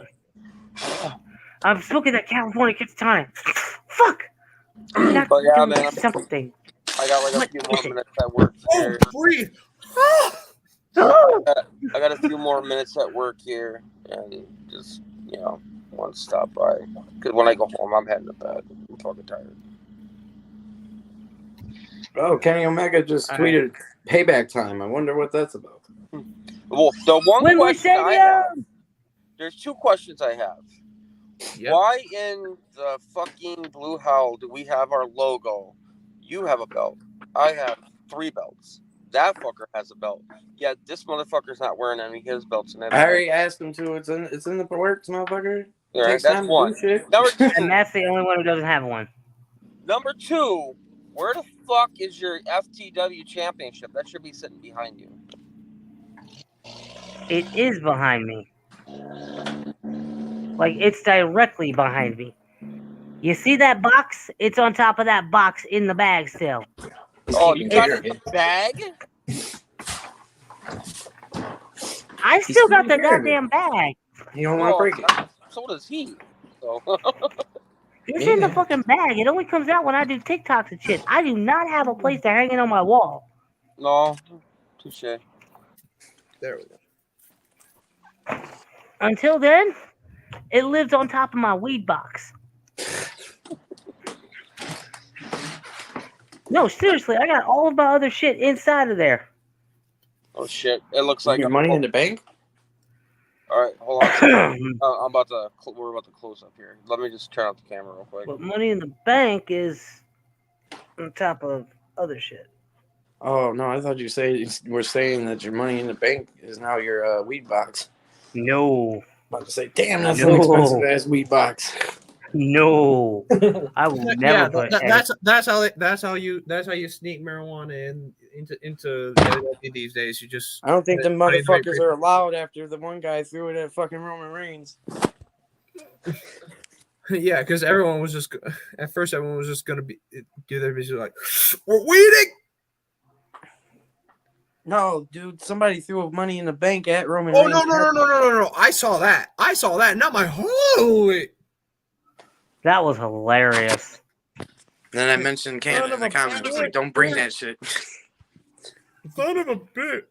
this. I'm smoking that California Kids tonic. Fuck. I'm not But yeah, doing man, something. I got like a What few is more it? minutes at work Oh, here. breathe. I got a few more minutes at work here, and just want to stop by. Because when I go home, I'm heading to bed. I'm fucking tired. Oh, Kenny Omega just All right. tweeted payback time. I wonder what that's about. Well, the one Win-win question I stadium! have. There's two questions I have. Yep. Why in the fucking Blue Hell do we have our logo? You have a belt. I have 3 belts. That fucker has a belt. Yet this motherfucker's not wearing any of his belts. I already asked him to. It's in the works, motherfucker. All right, Takes that's time to one. do shit. Number 2. And that's the only one who doesn't have one. Number 2. Where the fuck is your FTW championship? That should be sitting behind you. It is behind me. Like, it's directly behind me. You see that box? It's on top of that box in the bag still. Oh, you got it in the bag? I He's still got the taking care of it. goddamn bag. You don't want to break it. So does he. So. It's in the Yeah. fucking bag. It only comes out when I do TikToks and shit. I do not have a place to hang it on my wall. No. Touche. There we go. Until then, it lives on top of my weed box. No, seriously, I got all of my other shit inside of there. Oh shit! It looks like Your money in the bank? All right, hold on. I'm about to. We're about to close up here. Let me just turn off the camera real quick. But money in the bank is on top of other shit. Oh no, I thought you were saying that your money in the bank is now your weed box. No, About to say, damn, that's No. an expensive ass weed box. no, I will never put. That's how you sneak marijuana into WWE these days. You just I don't think the motherfuckers are allowed after the one guy threw it at fucking Roman Reigns. Yeah, because everyone was just at first everyone was just gonna do their visual like we're weeding. No, dude, somebody threw money in the bank at Roman Oh Reigns. no! I saw that. Not my holy. That was hilarious. Then I mentioned Canada in the comments. Like, don't bring that shit. Son of a bitch.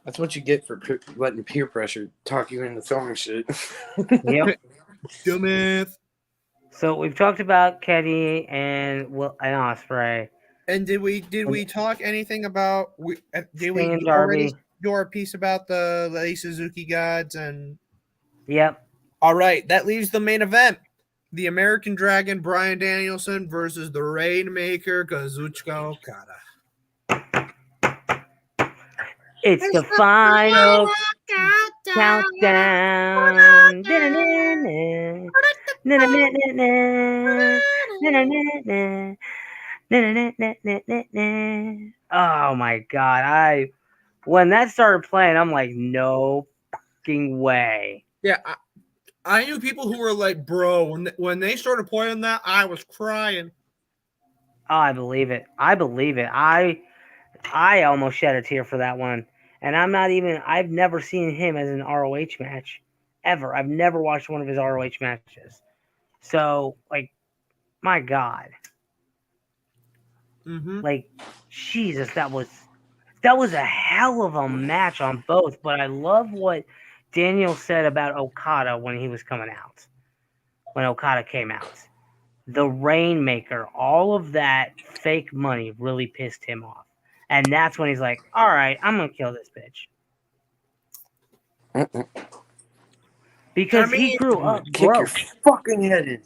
That's what you get for letting peer pressure talk you into throwing shit. Yep. Dumbass. So we've talked about Kenny and Ospreay. And did we talk anything about did we Sting and already Darby. do our piece about the Lady Suzuki gods and Yep. all right, that leaves the main event. The American Dragon Bryan Danielson versus the Rainmaker Kazuchika Okada. It's the final countdown. Oh my god! When that started playing, I'm like, no fucking way. Yeah, I knew people who were like, bro, when they started playing that, I was crying. Oh, I believe it. I almost shed a tear for that one. And I've never seen him as an ROH match. Ever. I've never watched one of his ROH matches. So, like, my God. Mm-hmm. Like, Jesus, that was a hell of a match on both. But I love what Daniel said about Okada when he was coming out. When Okada came out. The Rainmaker, all of that fake money really pissed him off. And that's when he's like, all right, I'm going to kill this bitch. Because he grew up Kick your broke. fucking head in.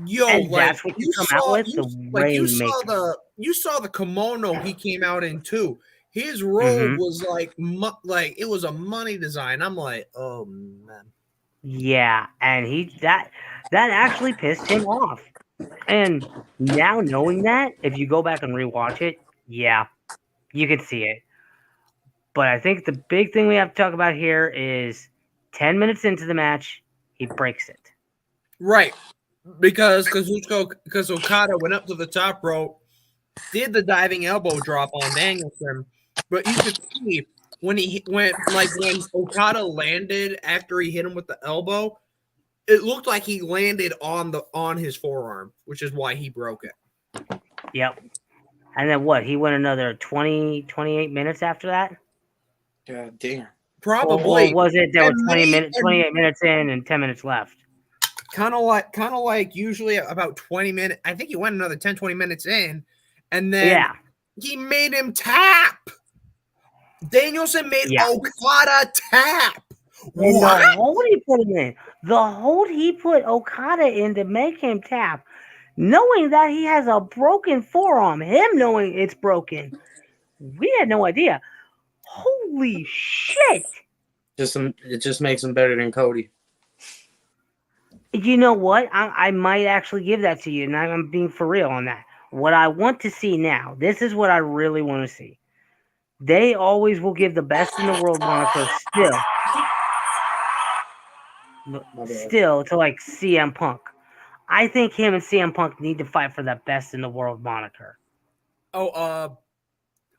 Yo, And like that's what you come saw, out with, the Rainmaker. you saw the kimono he came out in too. His robe was like it was a money design. I'm like, oh man. Yeah, and that actually pissed him off. And now knowing that, if you go back and rewatch it, yeah, you can see it. But I think the big thing we have to talk about here is 10 minutes into the match, he breaks it. Right. because Okada went up to the top rope, did the diving elbow drop on Danielson, but you could see when Okada landed after he hit him with the elbow, it looked like he landed on his forearm, which is why he broke it. Yep. And then what? He went another 28 minutes after that? God damn. Probably. Or was it there were 28 minutes in and 10 minutes left? Kind of like usually about 20 minutes. I think he went another 10, 20 minutes in, and then he made him tap. Danielson made Okada tap. And the hold he put him in. The hold he put Okada in to make him tap, knowing that he has a broken forearm, him knowing it's broken. We had no idea. Holy shit. It just makes him better than Cody. You know what? I might actually give that to you, and I'm being for real on that. What I want to see now, this is what I really want to see. They always will give the best in the world moniker still to like CM Punk. I think him and CM Punk need to fight for that best in the world moniker. Oh,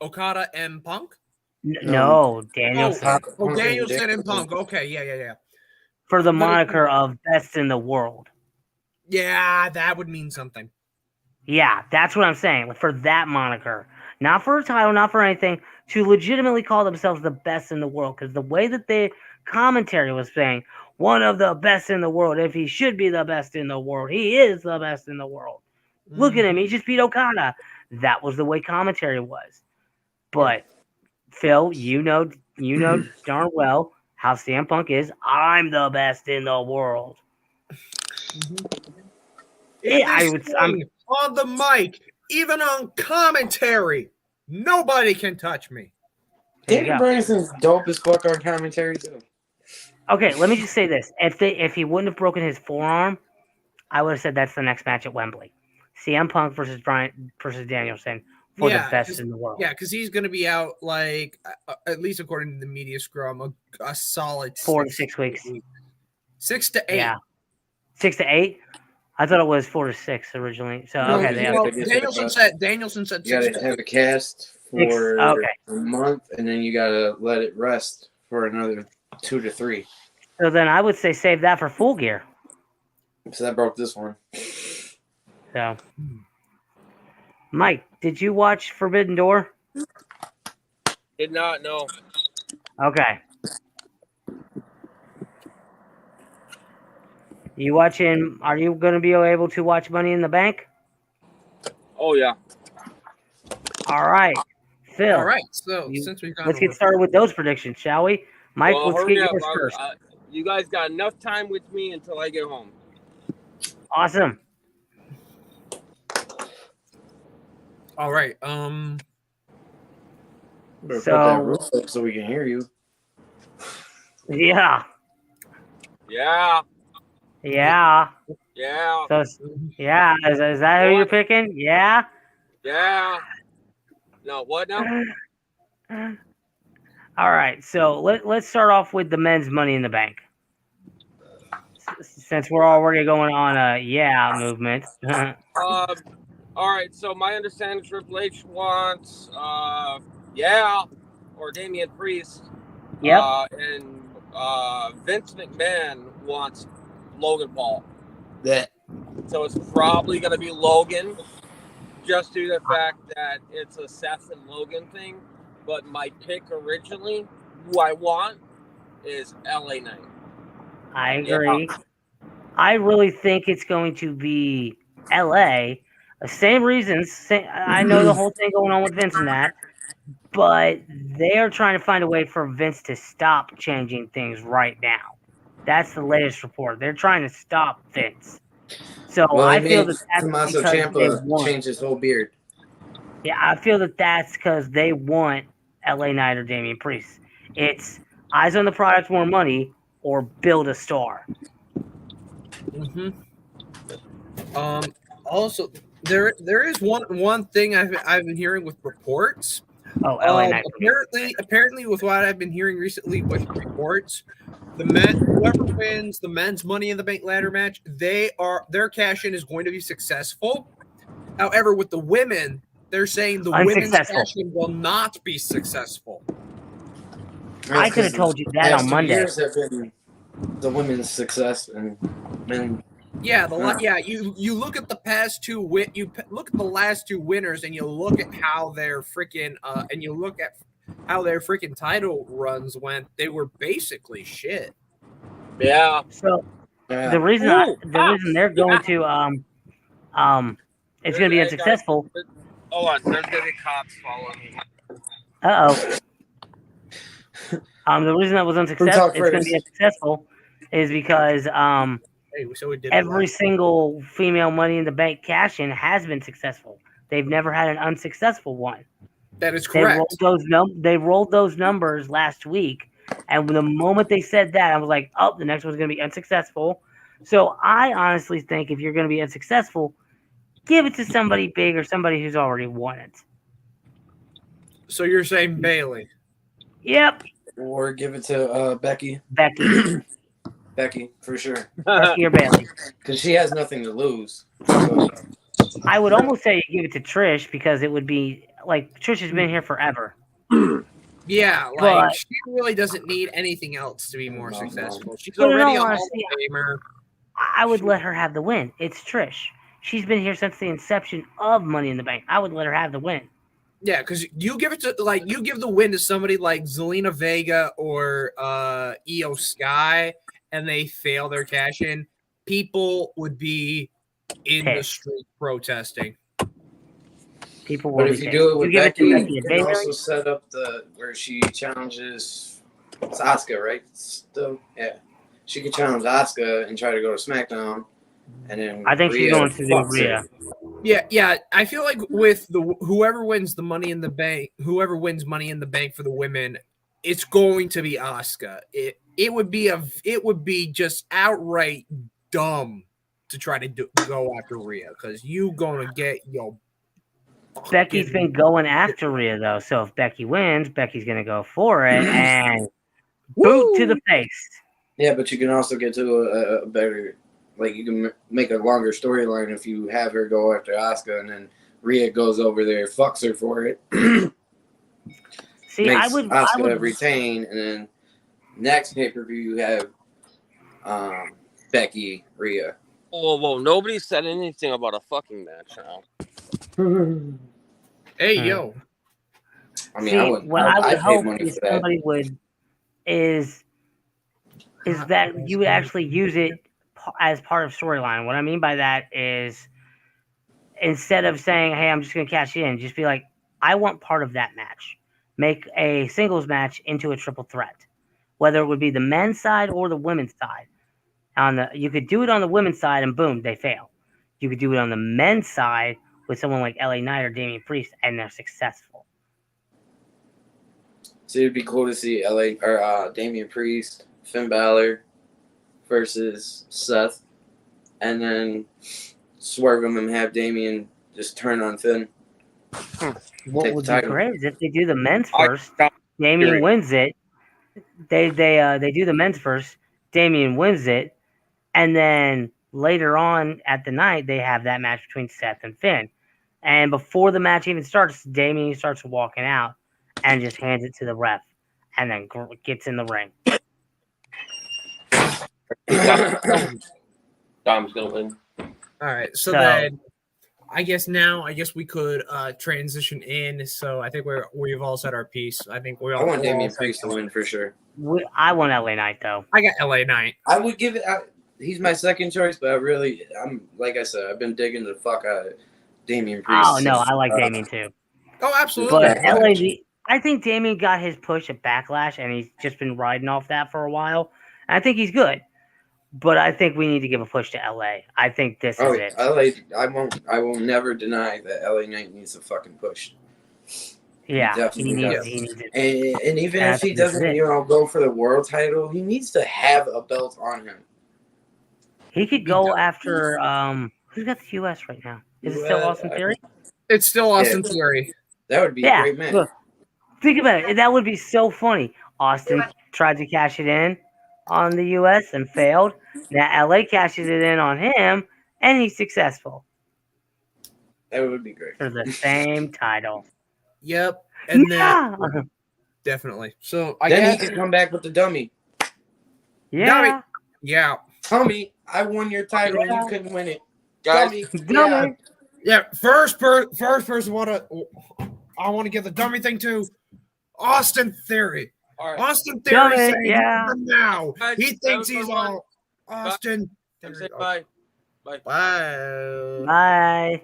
Okada and Punk? No, Danielson. Danielson and Punk. Okay, yeah. For the moniker of best in the world. Yeah, that would mean something. Yeah, that's what I'm saying. For that moniker. Not for a title, not for anything. To legitimately call themselves the best in the world. Because the way that the commentary was saying, one of the best in the world. If he should be the best in the world, he is the best in the world. Look at him. He just beat Okada. That was the way commentary was. But, Phil, you know darn well how CM Punk is. I'm the best in the world. I'm on the mic, even on commentary. Nobody can touch me. Daniel Bryanson's dope as fuck on commentary too. Okay, let me just say this: if he wouldn't have broken his forearm, I would have said that's the next match at Wembley. CM Punk versus Danielson for the best in the world. Yeah, because he's going to be out like at least according to the media scrum a solid 4 to 6 weeks. 6 to 8. Yeah, 6 to 8. I thought it was 4 to 6 originally. So Danielson said you gotta have a cast for a month, and then you gotta let it rest for another 2 to 3. So then I would say save that for Full Gear. So that broke this one. So, Mike, did you watch Forbidden Door? Did not know. Okay. You watching? Are you going to be able to watch Money in the Bank? Oh yeah. All right, Phil. All right. So since we've let's get started with those predictions, shall we? Mike, let's get yours first. You guys got enough time with me until I get home. Awesome. Better So put that roof up so we can hear you. Yeah. Yeah. Yeah. Yeah. So, yeah. Is that who you're picking? Yeah. Yeah. No, what now? All right. So let's start off with the men's Money in the Bank. Since we're already going on a movement. All right. So my understanding, Triple H wants or Damian Priest. Yep. And Vince McMahon wants Logan Paul. So it's probably going to be Logan, just due to the fact that it's a Seth and Logan thing. But my pick originally, who I want, is LA Knight. I agree. Yeah. I really think it's going to be LA. Same reasons. I know the whole thing going on with Vince and that. But they are trying to find a way for Vince to stop changing things right now. That's the latest report. They're trying to stop Vince. So I feel that that's Tommaso Ciampa changed his whole beard. Yeah, I feel that that's because they want LA Knight or Damian Priest. It's eyes on the product, more money, or build a star. Also, there is one thing I've been hearing with reports. Oh, LA Knight. Apparently, with what I've been hearing recently with reports, whoever wins the men's Money in the Bank ladder match, their cash in is going to be successful. However, with the women, they're saying the women's Unsuccessful. cash in will not be successful. I could have told you that on Monday. Years have been the women's success and men. Yeah, you look at the past two look at the last two winners, and you look at how their freaking title runs went. They were basically shit. Yeah. So Yeah. the reason they're going to it's going to be unsuccessful. Hold on, there's gonna be cops following me. The reason that was unsuccessful, it's going to be unsuccessful, is because every single female Money in the Bank cash-in has been successful. They've never had an unsuccessful one. That is correct. They rolled those numbers last week, and the moment they said that, I was like, oh, the next one's going to be unsuccessful. So I honestly think if you're going to be unsuccessful, give it to somebody big or somebody who's already won it. So you're saying Bailey? Yep. Or give it to Becky. Becky, for sure. Becky or Bailey. Because she has nothing to lose. I would almost say you give it to Trish, because it would be like Trish has been here forever. Yeah, like she really doesn't need anything else to be more successful. She's already a Hall of Famer. I would let her have the win. It's Trish. She's been here since the inception of Money in the Bank. I would let her have the win. Yeah, because you give the win to somebody like Zelina Vega or Io Sky, and they fail their cash in, people would be in the street protesting. People will. But if you do it with Becky, you can also set up where she challenges Asuka, right? Still, yeah. She could challenge Asuka and try to go to SmackDown, and then I think she's going to do Rhea. Yeah. I feel like with whoever wins Money in the Bank for the women, it's going to be Asuka. It would be just outright dumb to try to go after Rhea, because you gonna get your. Becky's been going after Rhea though, so if Becky wins, Becky's gonna go for it and boot to the face. Yeah, but you can also get to a better. Like, you can make a longer storyline if you have her go after Asuka, and then Rhea goes over there, fucks her for it. See, makes I would retain, and then next pay-per-view you have Becky, Rhea. Whoa! Nobody said anything about a fucking match now. Hey, yo. I mean, what I would hope is somebody would is that you would actually use it as part of storyline. What I mean by that is, instead of saying, hey, I'm just going to cash in, just be like, I want part of that match. Make a singles match into a triple threat, whether it would be the men's side or the women's side. You could do it on the women's side and boom, they fail. You could do it on the men's side with someone like LA Knight or Damian Priest, and they're successful. So it'd be cool to see Damian Priest, Finn Balor versus Seth, and then swerve them and have Damian just turn on Finn. What would be great is if they do the men's first, Damian wins it. They do the men's first, Damian wins it, and then later on at the night they have that match between Seth and Finn. And before the match even starts, Damian starts walking out and just hands it to the ref, and then gets in the ring. Dom's gonna win. All right, so then I guess we could transition in. So I think we've all said our piece. I think we all. I want Damian Priest to win for sure. I want LA Knight though. I got LA Knight. I would give it. He's my second choice, but I'm like I said, I've been digging the fuck out of Damian Priest. Oh no, I like Damian too. Oh, absolutely. But I think Damian got his push at Backlash, and he's just been riding off that for a while. And I think he's good. But I think we need to give a push to LA. I think this is it. LA, I will never deny that LA Knight needs a fucking push. Yeah, he needs it. And even if he doesn't, go for the world title, he needs to have a belt on him. He could go after who's got the US right now? Is it still Austin Theory? It's still Austin Theory. That would be a great match. Look, think about it. That would be so funny. Austin tried to cash it in. on the US and failed. Now LA cashes it in on him and he's successful That would be great. for the same title. Yep. And then Yeah. definitely. So I Then guess he could come back with the dummy. Yeah. yeah. Tell me, I won your title and Yeah. you couldn't win it. Guys, Dummy. Dummy. Yeah. First person I want to give the dummy thing to Austin Theory. all right. Austin Theory Dummy, saying yeah. now Guys, he that thinks was he's fun. all Austin. I'm Theory. saying bye. Bye. Bye.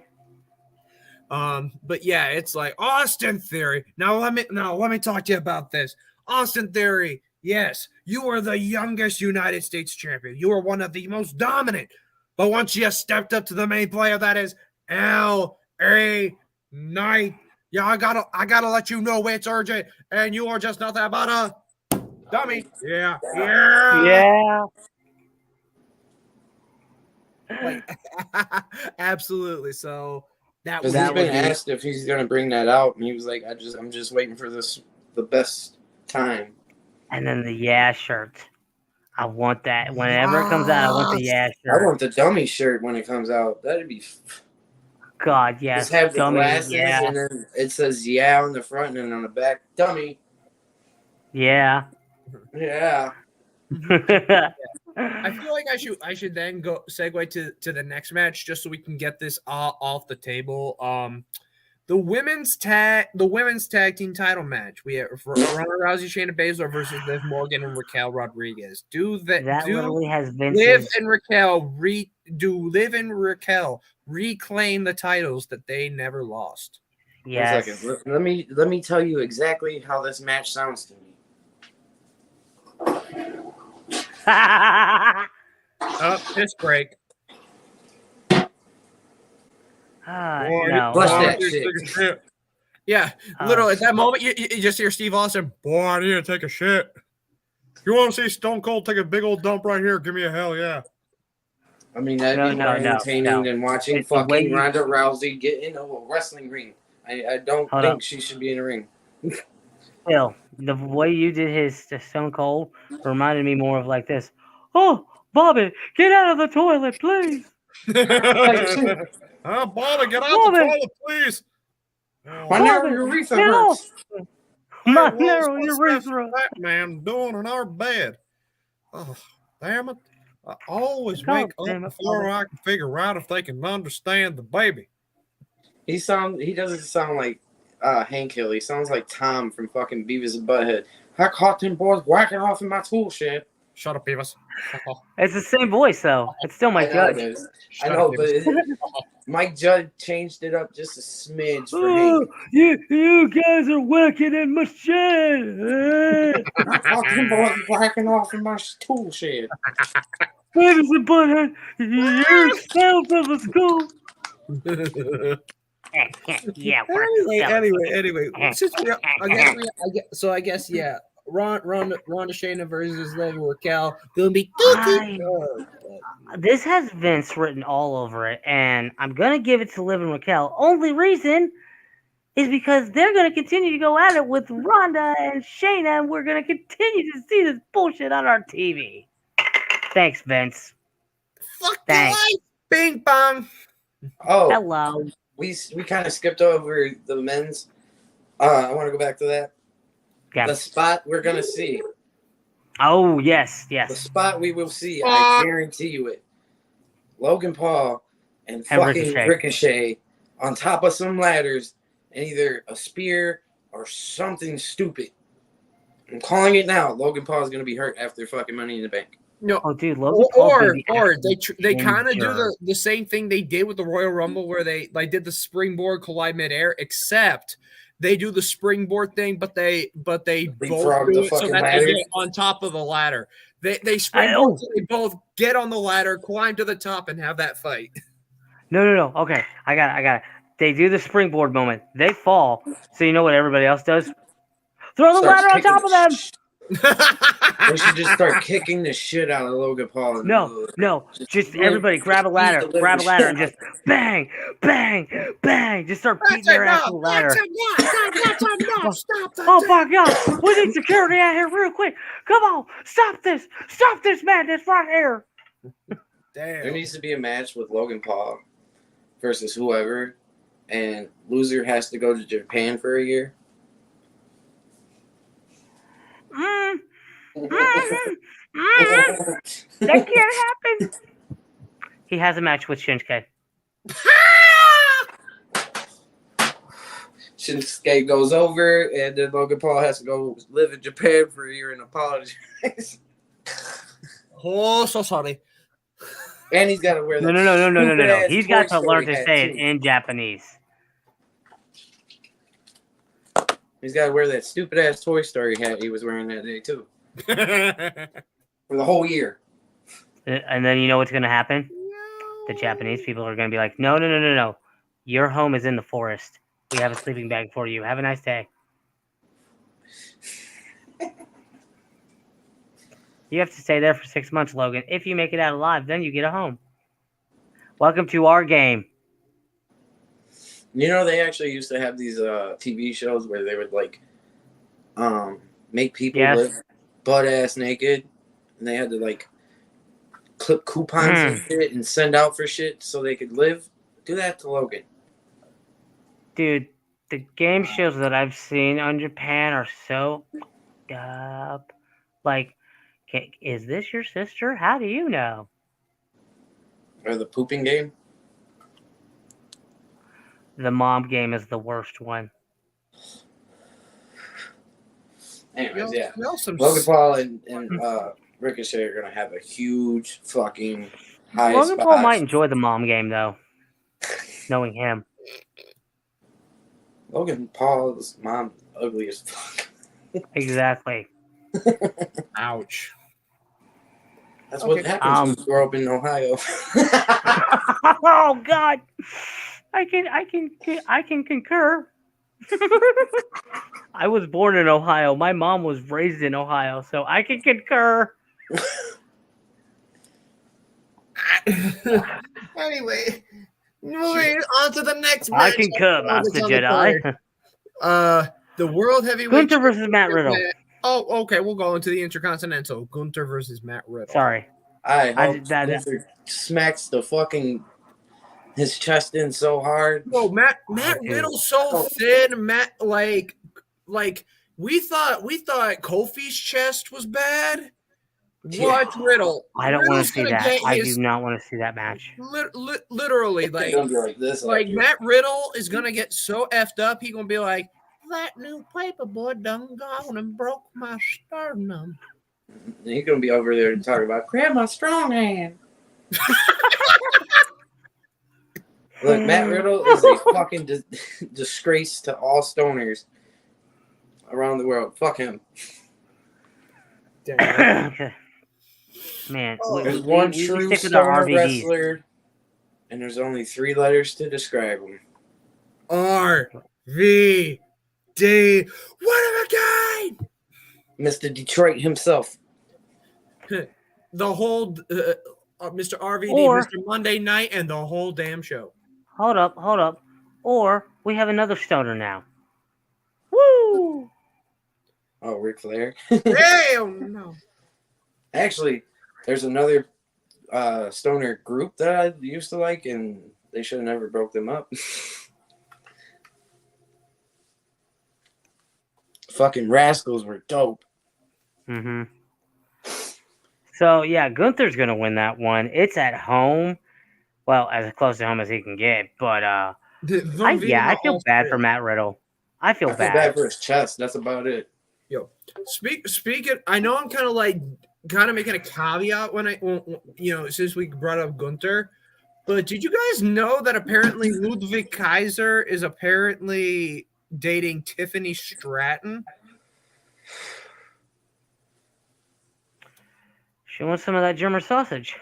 But yeah, it's like Austin Theory. Now let me talk to you about this. Austin Theory, yes, you are the youngest United States champion. You are one of the most dominant. But once you stepped up to the main player, that is L.A. Knight. Yeah, I gotta let you know it's urgent, and you are just nothing but a dummy. Yeah. Yeah. Like, absolutely. So that Because was he's That been would be- asked if he's gonna bring that out, and he was like, I'm just waiting for the best time. And then the yeah shirt. I want that. Whenever it comes out, I want the yeah I shirt. want the dummy shirt when it comes out. That'd be God, yes. just have the Dummy, glasses yeah. and then it says yeah on the front and on the back. Dummy. Yeah. Yeah. I feel like I should then go segue to the next match just so we can get this off the table. The women's tag team title match. We have Ronda Rousey, Shayna Baszler versus Liv Morgan and Raquel Rodriguez. that literally has Liv Vince's. and Raquel reclaim the titles that they never lost? Yes. 1 second. Let me tell you exactly how this match sounds to me. Piss break. No. Flush Boy, that I need to shit. take a shit. Yeah, literally at that moment, you just hear Steve Austin, boy, I need to take a shit. You want to see Stone Cold take a big old dump right here? Give me a hell yeah. I mean, that'd be more entertaining than watching It's the way fucking you- Ronda Rousey get into a wrestling ring. I don't Hold think up. she should be in a ring. Phil, the way you did his Stone Cold reminded me more of like this. Oh, Bobby, get out of the toilet, please. Oh, Bobby, get out Bobby. the toilet, please. My narrow urethra get off. hurts. My Hey, narrow what's urethra. that man doing in our bed? Oh, damn it. I always God wake damn up it, before Bobby. I can figure out if they can understand the baby. He doesn't sound like Hank Hill. He sounds like Tom from fucking Beavis and Butthead. I caught them boys whacking off in my tool shed. Shut up, Beavis. It's the same voice, though. It's still Mike I know Judge. it is. Shut I know, up, but Beavis. Mike Judge changed it up just a smidge for Oh, Hank. you guys are whacking in my shed. I caught them boys whacking off in my tool shed. Beavis and Butthead, you're expelled from the school. Yeah, Anyway. Since I guess yeah. Ronda Shayna versus Liv Raquel gonna be This has Vince written all over it, and I'm gonna give it to Liv and Raquel. Only reason is because they're gonna continue to go at it with Ronda and Shayna, and we're gonna continue to see this bullshit on our TV. Thanks, Vince. fuck Thanks. life. Bing bong. Oh, Hello. we kind of skipped over the men's. I want to go back to that. Yeah. The spot we're gonna see. Oh yes, The yes. spot we will see. I guarantee you it. Logan Paul and And fucking Ricochet. Ricochet on top of some ladders and either a spear or something stupid. I'm calling it now. Logan Paul is gonna be hurt after fucking Money in the Bank. No, Oh, dude, Logan Paul's gonna be or they absolutely kind of do injured. the same thing they did with the Royal Rumble where they did the springboard collide midair, except they do the springboard thing, but they both Leapfrog do the it so fucking that ladder. they get on top of the ladder. They springboard, so they both get on the ladder, climb to the top, and have that fight. No. Okay, I got it. They do the springboard moment. They fall. So you know what everybody else does? Throw the Starts ladder on kicking top of them. They should just start kicking the shit out of Logan Paul. No, just really everybody grab a ladder, squeeze the living and shit just bang, bang, bang. Just start beating their ass with a ladder. That's enough. Stop that. Oh my God, we need security out here real quick. Come on, stop this madness right here. There Damn. needs to be a match with Logan Paul versus whoever, and loser has to go to Japan for a year. Mm, that can't happen. He has a match with Shinsuke. Shinsuke goes over, and then Logan Paul has to go live in Japan for a year and apologize. Oh, so sorry. And he's got to wear that. No. He's got to Toy learn to Story say hat, it too. in Japanese. He's got to wear that stupid ass Toy Story hat he was wearing that day too for the whole year. And then you know what's going to happen? The Japanese people are going to be like, no. Your home is in the forest. We have a sleeping bag for you. Have a nice day. You have to stay there for 6 months, Logan. If you make it out alive, then you get a home. Welcome to our game. You know, they actually used to have these TV shows where they would like make people live butt ass naked, and they had to like clip coupons and shit and send out for shit so they could live. Do that to Logan. Dude, the game shows that I've seen on Japan are so fucked up. Like, is this your sister? How do you know? Or the pooping game. The mom game is the worst one. Anyways, yeah. Some Logan Paul and Ricochet are gonna have a huge fucking high Logan spot. Paul might enjoy the mom game though, knowing him. Logan Paul's mom ugly as fuck. Exactly. Ouch. That's what happens when you grow up in Ohio. Oh God, I can concur. I was born in Ohio. My mom was raised in Ohio, so I can concur. Anyway, moving on to the next I match. concur, Master Jedi. The World Heavyweight Gunther versus Matt Riddle. Oh, okay. We'll go into the Intercontinental. Gunther versus Matt Riddle. Sorry. I hope Gunther smacks the fucking his chest in so hard. No, Matt Riddle's so thin. Matt, like we thought Kofi's chest was bad. Watch Riddle. I don't want to see that. I do not want to see that match. Literally, like this. Like Matt Riddle is gonna get so effed up. He gonna be like, "That new paperboy done gone and broke my sternum." He's gonna be over there and talk about Grandma Strong Hand. Look, Matt Riddle is a fucking disgrace to all stoners around the world. Fuck him. Man, there's one true stoner wrestler, and there's only 3 letters to describe him. RVD. What of a kind? Mr. Detroit himself. The whole Mr. RVD, Mr. Monday Night, and the whole damn show. Hold up. Or we have another stoner now. Woo! Oh, Ric Flair? Hell no. Actually, there's another stoner group that I used to like, and they should have never broke them up. Fucking Rascals were dope. Mm-hmm. So, yeah, Gunther's going to win that one. It's at home. Well, as close to home as he can get. But, I feel bad for Matt Riddle. I feel bad for his chest. That's about it. Yo, speaking, I know I'm kind of making a caveat since we brought up Gunther. But did you guys know that apparently Ludwig Kaiser is apparently dating Tiffany Stratton? She wants some of that German sausage.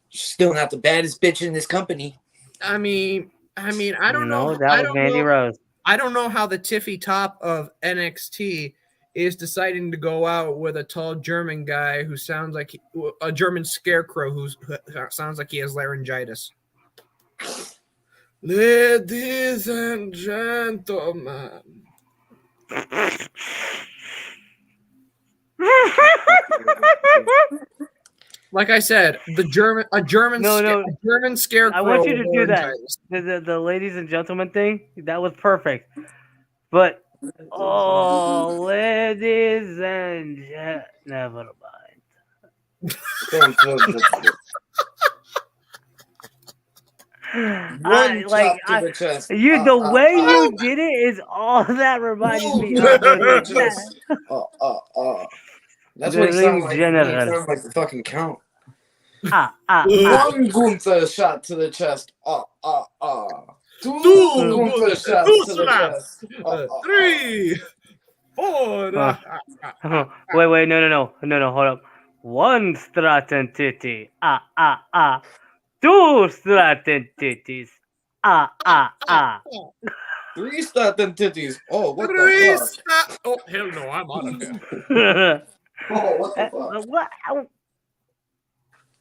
Still not the baddest bitch in this company. I mean, I don't know. That was Mandy Rose. I don't know how the Tiffy top of NXT is deciding to go out with a tall German guy who sounds like a German scarecrow who sounds like he has laryngitis. Ladies and gentlemen. Like I said, a German scarecrow. I want you to with do that. laryngitis. The ladies and gentlemen thing, that was perfect. But ladies and never mind. One chop to the chest. The way you did it is all that reminded me of the the chest. That's The what it sounds ring like. general. It sounds like the fucking count. Ah. One Gunther shot to the chest. Two Two Gunther shots to the slaps. chest. 3, 4. Wait, no, hold up. One Stratton titty. Two Stratton titties. Three Stratton titties. Oh, what Three the fuck? Oh, hell no, I'm out of here. Oh, what the fuck? What?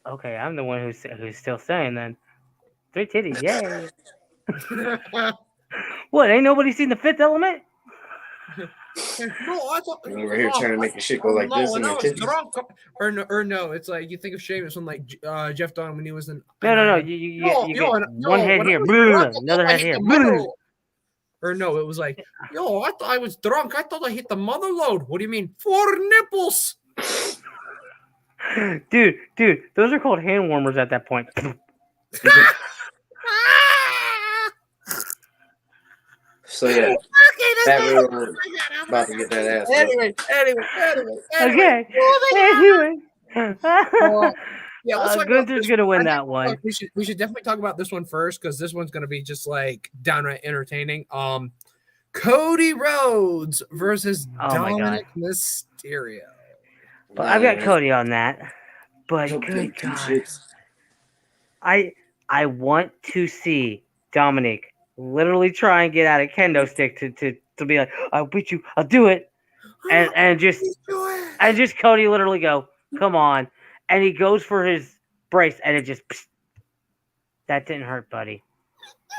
Okay, I'm the one who's still saying then. 3 titties, yay. What, ain't nobody seen The Fifth Element? No, I thought We're here trying to make your shit go like this. When And I your was titties. drunk, or no, it's like you think of Sheamus when like Jeff Dunn when he was in. No. You get one head when I here, was drunk, I another thought I head hit here. the mother- Or no, it was like, I thought I was drunk. I thought I hit the mother load. What do you mean? 4 nipples. Dude, those are called hand warmers at that point. So yeah, that we were about to get that ass. Anyway. Okay. Anyway. Yeah, let's talk about Gunther's this gonna one. win I that think one. we should definitely talk about this one first because this one's gonna be just like downright entertaining. Cody Rhodes versus Oh my Dominic Mysterio. But I've got Cody on that. But good God. I want to see Dominic literally try and get out a kendo stick to be like, I'll beat you, I'll do it. And just Cody literally go, come on. And he goes for his brace and it just that didn't hurt, buddy.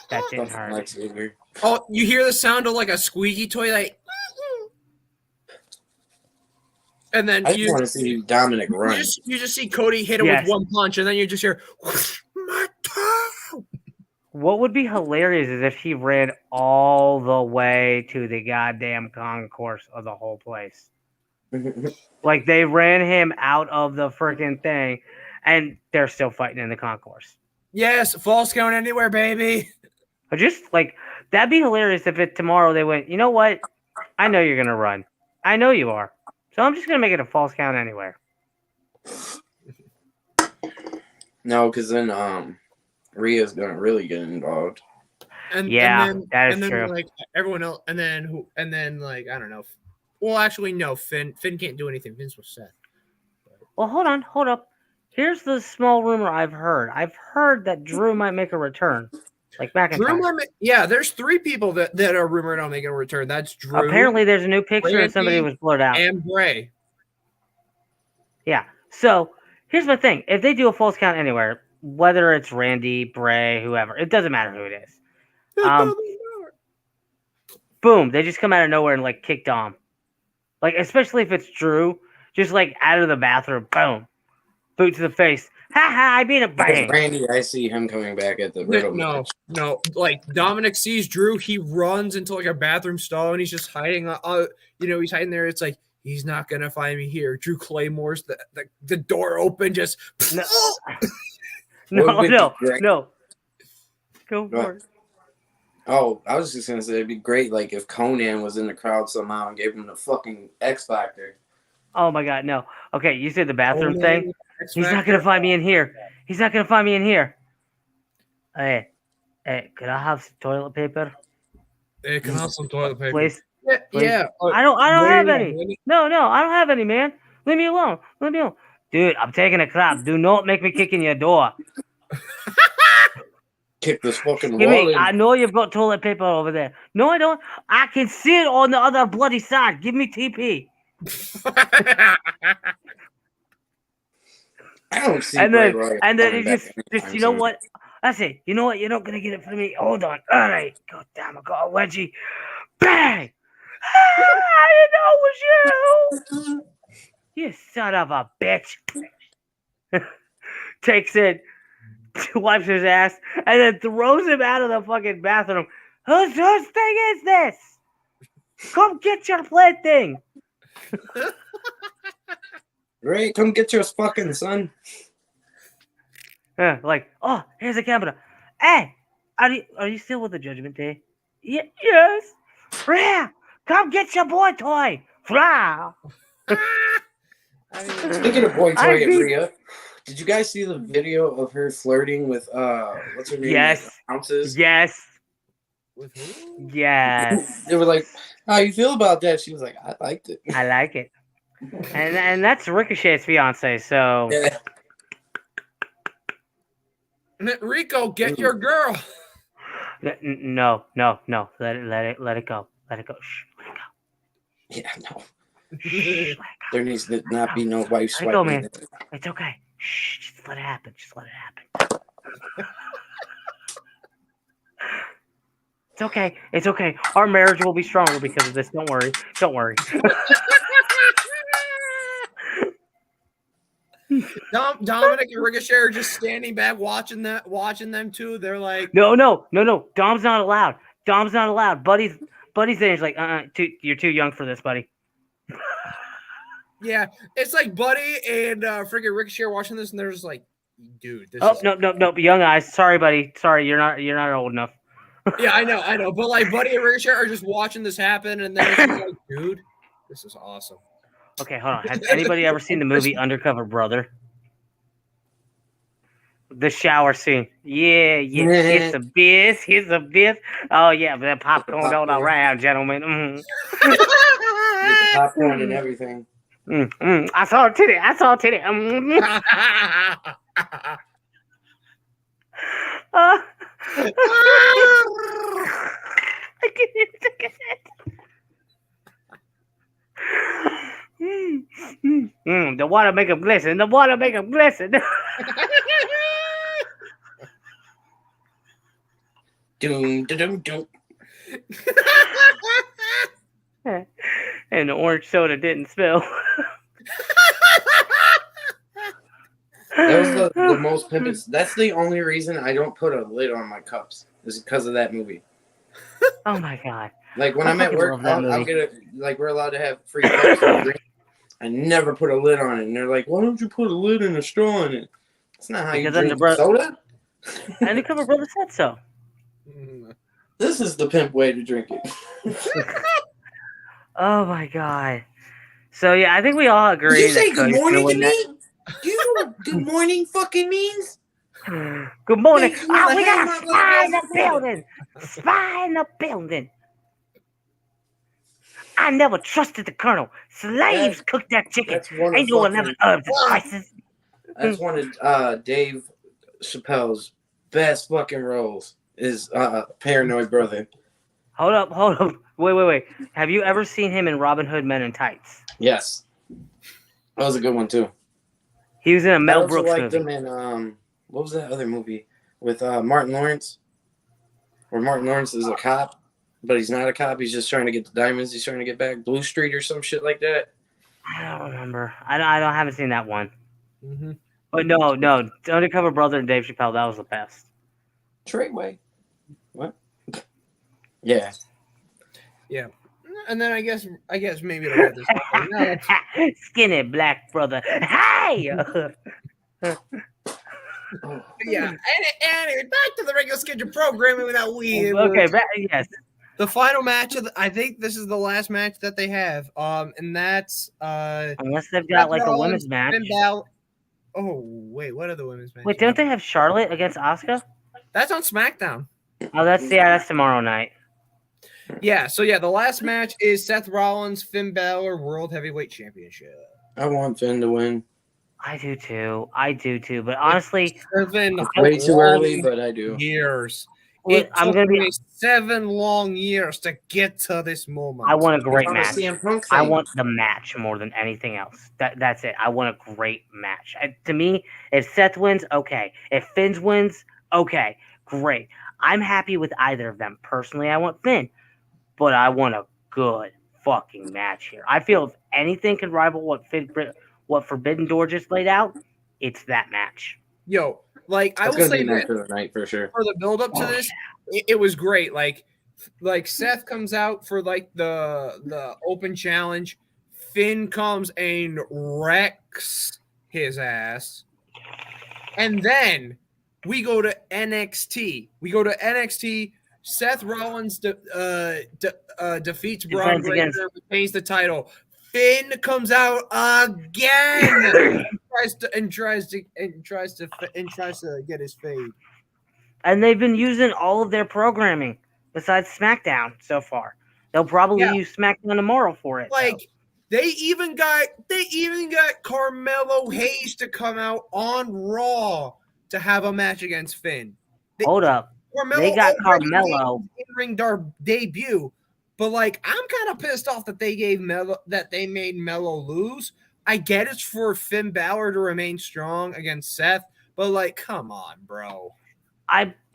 That didn't hurt. Oh, you hear the sound of like a squeaky toy, like, and then I just want to see Dominic run. You just see Cody hit him with one punch, and then you just hear, my toe. What would be hilarious is if he ran all the way to the goddamn concourse of the whole place. Like they ran him out of the freaking thing, and they're still fighting in the concourse. Yes, false count anywhere, baby. Or just like that'd be hilarious if tomorrow they went, you know what? I know you're gonna run. I know you are. So I'm just gonna make it a false count anywhere. No, because then Rhea's gonna really get involved. That is true. Like everyone else, and then like I don't know. Well, actually, no. Finn can't do anything. Vince was Seth. Well, hold up. Here's the small rumor I've heard. I've heard that Drew might make a return, like McIntyre. There's 3 people that are rumored on making a return. That's Drew. Apparently, there's a new picture and somebody was blurred out. And Bray. Yeah. So here's my thing: if they do a false count anywhere, whether it's Randy, Bray, whoever, it doesn't matter who it is. Boom! They just come out of nowhere and like kick Dom. Like especially if it's Drew, just like out of the bathroom, boom, boot to the face. Ha ha! I beat him. Bang. Randy, I see him coming back at the Riddle match. No. Like Dominic sees Drew, he runs into like a bathroom stall and he's just hiding. He's hiding there. It's like he's not gonna find me here. Drew Claymore's the door open. Just no. Go for it. Oh, I was just gonna say it'd be great, like if Conan was in the crowd somehow and gave him the fucking X Factor. Oh my God, no. Okay, you said the bathroom thing. He's not gonna find me in here. He's not gonna find me in here. Hey, could I have some toilet paper? Hey, can I have some toilet paper? Please. Yeah. I don't have any. No, I don't have any, man. Leave me alone. Dude, I'm taking a crap. Do not make me kick in your door. Kick this fucking Give wall me. in. I know you've got toilet paper over there. No, I don't. I can see it on the other bloody side. Give me TP. I don't see And Bray then Wyatt and then coming you back just anytime you know soon. what? That's it. You know what? You're not gonna get it for me. Hold on. All right. Go damn. I got a wedgie. Bang! I didn't know it was you. You son of a bitch. Takes it, wipes his ass, and then throws him out of the fucking bathroom. Whose thing is this? Come get your plaything. Ray, come get your fucking son. Like, oh, here's a camera. Hey, are you still with the Judgment Day? Yes. Rah, come get your boy toy. Rah. Speaking of boy I toy at beat- Rhea, did you guys see the video of her flirting with what's her name? Yes. Ounces. Yes. With who? Yes. They were like, "How you feel about that?" She was like, "I liked it." I like it. And that's Ricochet's fiance, so Yeah. Rico, get your girl. no. Let it go. Let it go. Shh. Yeah, no. Shh. There needs to not be no wife Let it go, swiping. man. It's okay. Shh. Just let it happen. Just let it happen. It's okay. It's okay. Our marriage will be stronger because of this. Don't worry. Don't worry. Dominic and Ricochet are just standing back watching them too. They're like, No. Dom's not allowed. Dom's not allowed. Buddy's there. He's like, you're too young for this, buddy. yeah, it's like Buddy and freaking Ricochet are watching this, and they're just like, dude, this Oh is no. Young eyes. Sorry, buddy. Sorry, you're not old enough. yeah, I know, but like Buddy and Ricochet are just watching this happen, and then it's just like, dude, this is awesome. Okay, hold on. Has anybody ever seen the movie Undercover Brother? The shower scene. Yeah. It's a biz. Here's a biz. Oh yeah, the popcorn all around, gentlemen. With the popcorn and everything. I saw a titty. I can't even take it. The water make them glisten. The water make them glisten. Doom. And the orange soda didn't spill. That was the most pimpest. That's the only reason I don't put a lid on my cups. Is because of that movie. Oh my god. Like when I I'm at fucking work, love that I'll movie. get like we're allowed to have free cups to drink. I never put a lid on it, and they're like, "Why don't you put a lid and a straw in it?" That's not how you Because then drink the soda. Undercover Brother said so. This is the pimp way to drink it. Oh my god. So yeah, I think we all agree. Did you say that good Cody's gonna morning to win me? Do you know what good morning fucking means? that. Good morning. Thank you, wanna We hang got a out with spy in us the this morning. building. Spy in the building. I never trusted the colonel. Slaves cooked that chicken. That's one Ain't of no 11 herbs and spices. That's one of Dave Chappelle's best fucking roles. Is Paranoid Brother. Hold up. Wait. Have you ever seen him in Robin Hood Men in Tights? Yes, that was a good one too. He was in a I Mel also Brooks liked movie. him in what was that other movie with Martin Lawrence, where Martin Lawrence is a cop, but he's not a cop. He's just trying to get the diamonds. He's trying to get back Blue Street or some shit like that. I don't remember. I haven't seen that one. Mm-hmm. But no. Undercover Brother and Dave Chappelle, that was the best. Treyway. What? Yeah. Yeah. And then I guess maybe to wrap this up. No. Skinny black brother. Hey! Yeah. Anyway, back to the regular schedule programming that we Okay, yes. the final match of I think this is the last match that they have. And that's Unless they've got like a women's match. Oh, wait, what are the women's matches? Wait, don't they have Charlotte against Asuka? That's on SmackDown. Oh, that's tomorrow night. Yeah, so yeah, the last match is Seth Rollins, Finn Balor World Heavyweight Championship. I want Finn to win. I do too. But honestly, It's been Way too early, but I do. years. It I'm took gonna be. me 7 long years to get to this moment. I want a great On a match. CM Punk I thing. want the match more than anything else. That's it. I want a great match. To me, if Seth wins, okay. If Finn wins, okay, great. I'm happy with either of them. Personally, I want Finn, but I want a good fucking match here. I feel if anything can rival what Forbidden Door just laid out, it's that match. Yo, like I That's will gonna be say a match this of the night for sure. for the build up to Oh, this, it was great. Like Seth comes out for like the open challenge. Finn comes and wrecks his ass. And then we go to NXT. Seth Rollins defeats Braun Defense against. Breaker, retains the title. Finn comes out again and tries to get his fade. And they've been using all of their programming besides SmackDown so far. They'll probably Yeah. use SmackDown tomorrow for it. Like they even got Carmelo Hayes to come out on Raw to have a match against Finn. Hold up. They got already made Carmelo. his in-ring debut, but like I'm kind of pissed off that they made Melo lose. I get it's for Finn Balor to remain strong against Seth, but like, come on, bro.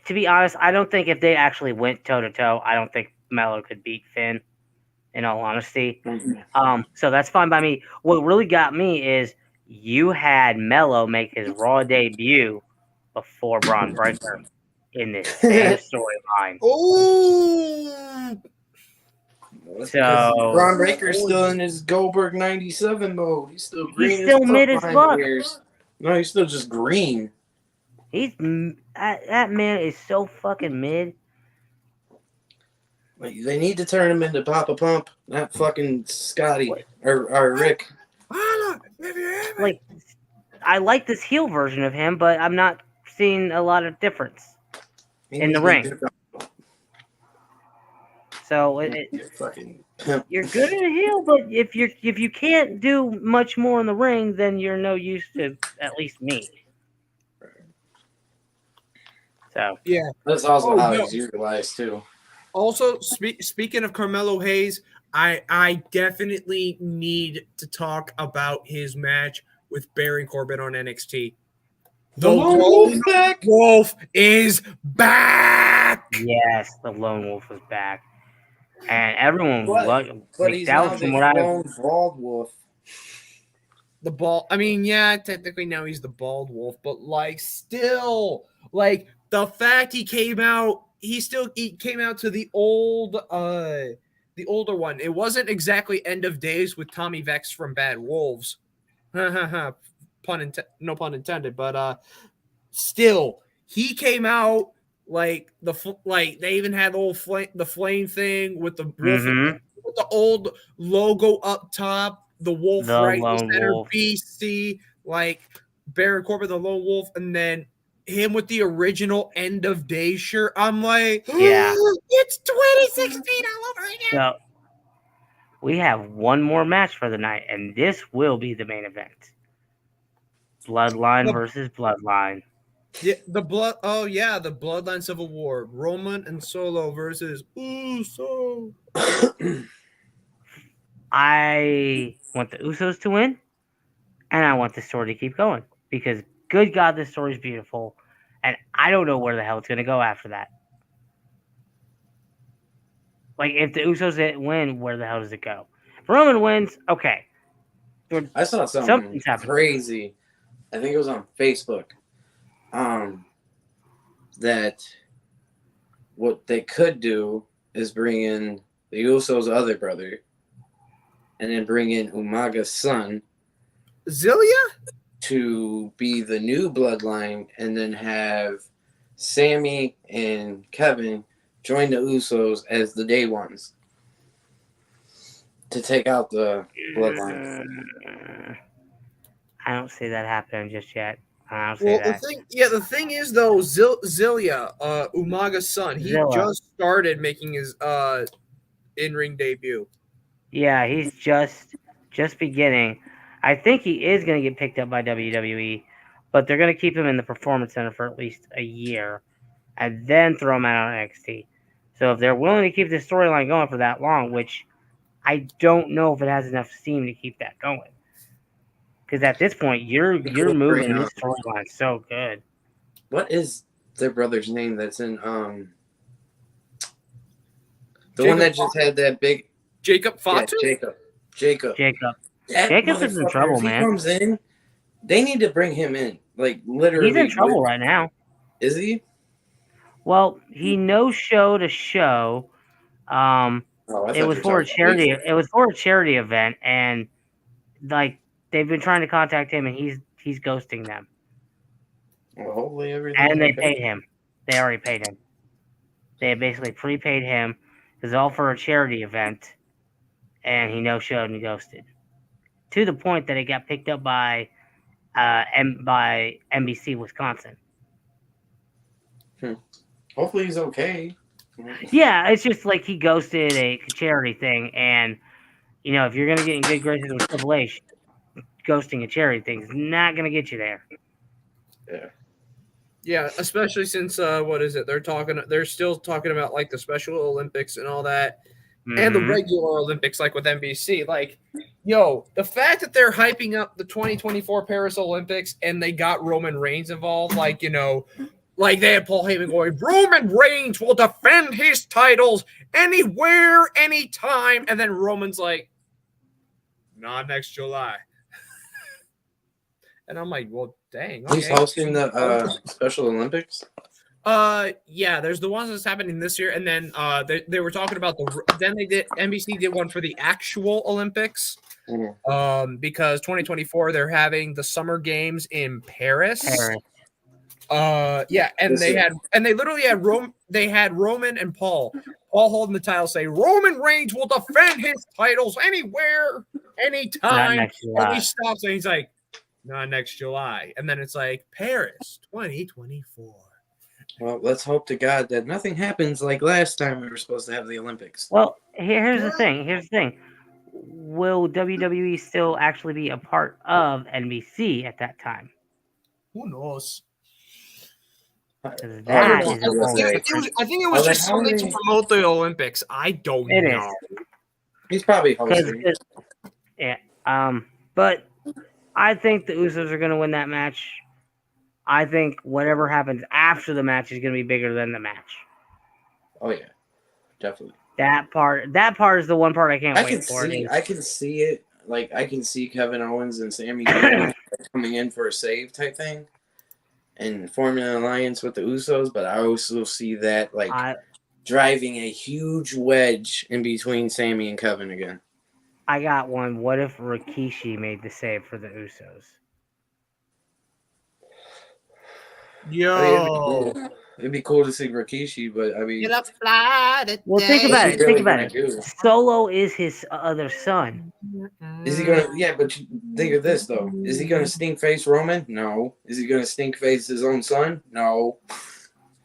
To be honest, I don't think if they actually went toe to toe, I don't think Melo could beat Finn. In all honesty, so that's fine by me. What really got me is you had Melo make his Raw debut before Braun Breaker in this same storyline. Oh, So Braun Breaker's still in his Goldberg '97 mode. He's still green. he's still mid as fuck. No, he's still just green. That man is so fucking mid. Like, they need to turn him into Papa Pump, not fucking Scotty or Rick. Like, I like this heel version of him, but I'm not seeing a lot of difference in the ring. So Fucking pimp. you're good at a heel, but if you can't do much more in the ring, then you're no use to at least me. So yeah. That's also how no. he's utilized too. Also, speaking of Carmelo Hayes, I definitely need to talk about his match with Baron Corbin on NXT. The Lone Wolf is back. Wolf is back. yes, the Lone Wolf was back, and everyone But freaked he's out now from the what I. lone bald wolf. The ball. I mean, yeah, technically now he's the bald wolf, but like still, like the fact he came out to the older one. It wasn't exactly End of Days with Tommy Vex from Bad Wolves. No pun intended, but still he came out like they even had the flame thing with the wolf with the old logo up top, the wolf The right in the Lone center, Wolf. BC, like Baron Corbin, the Lone Wolf, and then him with the original End of Day shirt. I'm like, Yeah. it's 2016 all over again. So we have one more match for the night, and this will be the main event. Bloodline versus Bloodline. Yeah, the Bloodline Civil War. Roman and Solo versus Uso. I want the Usos to win, and I want the story to keep going because, good God, this story is beautiful, and I don't know where the hell it's going to go after that. Like, if the Usos win, where the hell does it go? If Roman wins, okay. I saw something Something's happening. crazy. I think it was on Facebook. That what they could do is bring in the Usos' other brother, and then bring in Umaga's son, Zilia, to be the new bloodline, and then have Sammy and Kevin join the Usos as the day ones to take out the bloodline. I don't see that happening just yet. I don't see that. the thing is though, Zilia, Umaga's son, he Zilla. just started making his in-ring debut. Yeah, he's just beginning. I think he is going to get picked up by WWE, but they're going to keep him in the Performance Center for at least a year. and then throw him out on NXT. So if they're willing to keep this storyline going for that long, which I don't know if it has enough steam to keep that going, because at this point you're moving this storyline so good. What is their brother's name that's in the Jacob one that just had that big Jacob yeah, Fatu? Jacob. Jacob's in motherfucker, trouble, if he man. comes in, they need to bring him in. Like literally. He's in trouble right now. Is he? Well, he no-showed a show. Oh, I It thought was you were for a talking charity. about It was for a charity event, and like they've been trying to contact him, and he's ghosting them. well, hopefully everything. And they paid him. They already paid him. They basically prepaid him. It was all for a charity event, and he no-showed and ghosted. To the point that it got picked up by by NBC Wisconsin. Hopefully he's okay. Yeah, it's just like he ghosted a charity thing, and if you're gonna get in good graces with Triple H, ghosting a charity thing is not gonna get you there. Yeah. Yeah, especially since what is it? They're still talking about like the Special Olympics and all that, and the Mhm. regular Olympics, like with NBC. Like, yo, the fact that they're hyping up the 2024 Paris Olympics and they got Roman Reigns involved, like, like they had Paul Heyman going, Roman Reigns will defend his titles anywhere, anytime, and then Roman's like, not next July. And I'm like, well, dang. He's okay. hosting the Special Olympics. Yeah, there's the ones that's happening this year, and then they were talking about then NBC did one for the actual Olympics. Mhm. Because 2024 they're having the Summer Games in Paris. Yeah, and they literally had Roman and Paul holding the title, say Roman Reigns will defend his titles anywhere, anytime. And he stops and he's like, not next July. And then it's like Paris 2024. Well, let's hope to God that nothing happens like last time we were supposed to have the Olympics. Well, here's the thing. Will WWE still actually be a part of NBC at that time? Who knows? I think it was just something to promote the Olympics. I don't know. He's probably hosting. Yeah. But I think the Usos are going to win that match. I think whatever happens after the match is going to be bigger than the match. Oh yeah, definitely. That part is the one part I can't wait for. I can see it. Like I can see Kevin Owens and Sami coming in for a save type thing, and forming an alliance with the Usos. But I also see that driving a huge wedge in between Sami and Kevin again. I got one. What if Rikishi made the save for the Usos? Yo, it'd be cool to see Rikishi, but I mean, well, think about it. Think about it. Solo is his other son. Is he gonna? Yeah, but think of this though. Is he gonna stink face Roman? No. Is he gonna stink face his own son? No.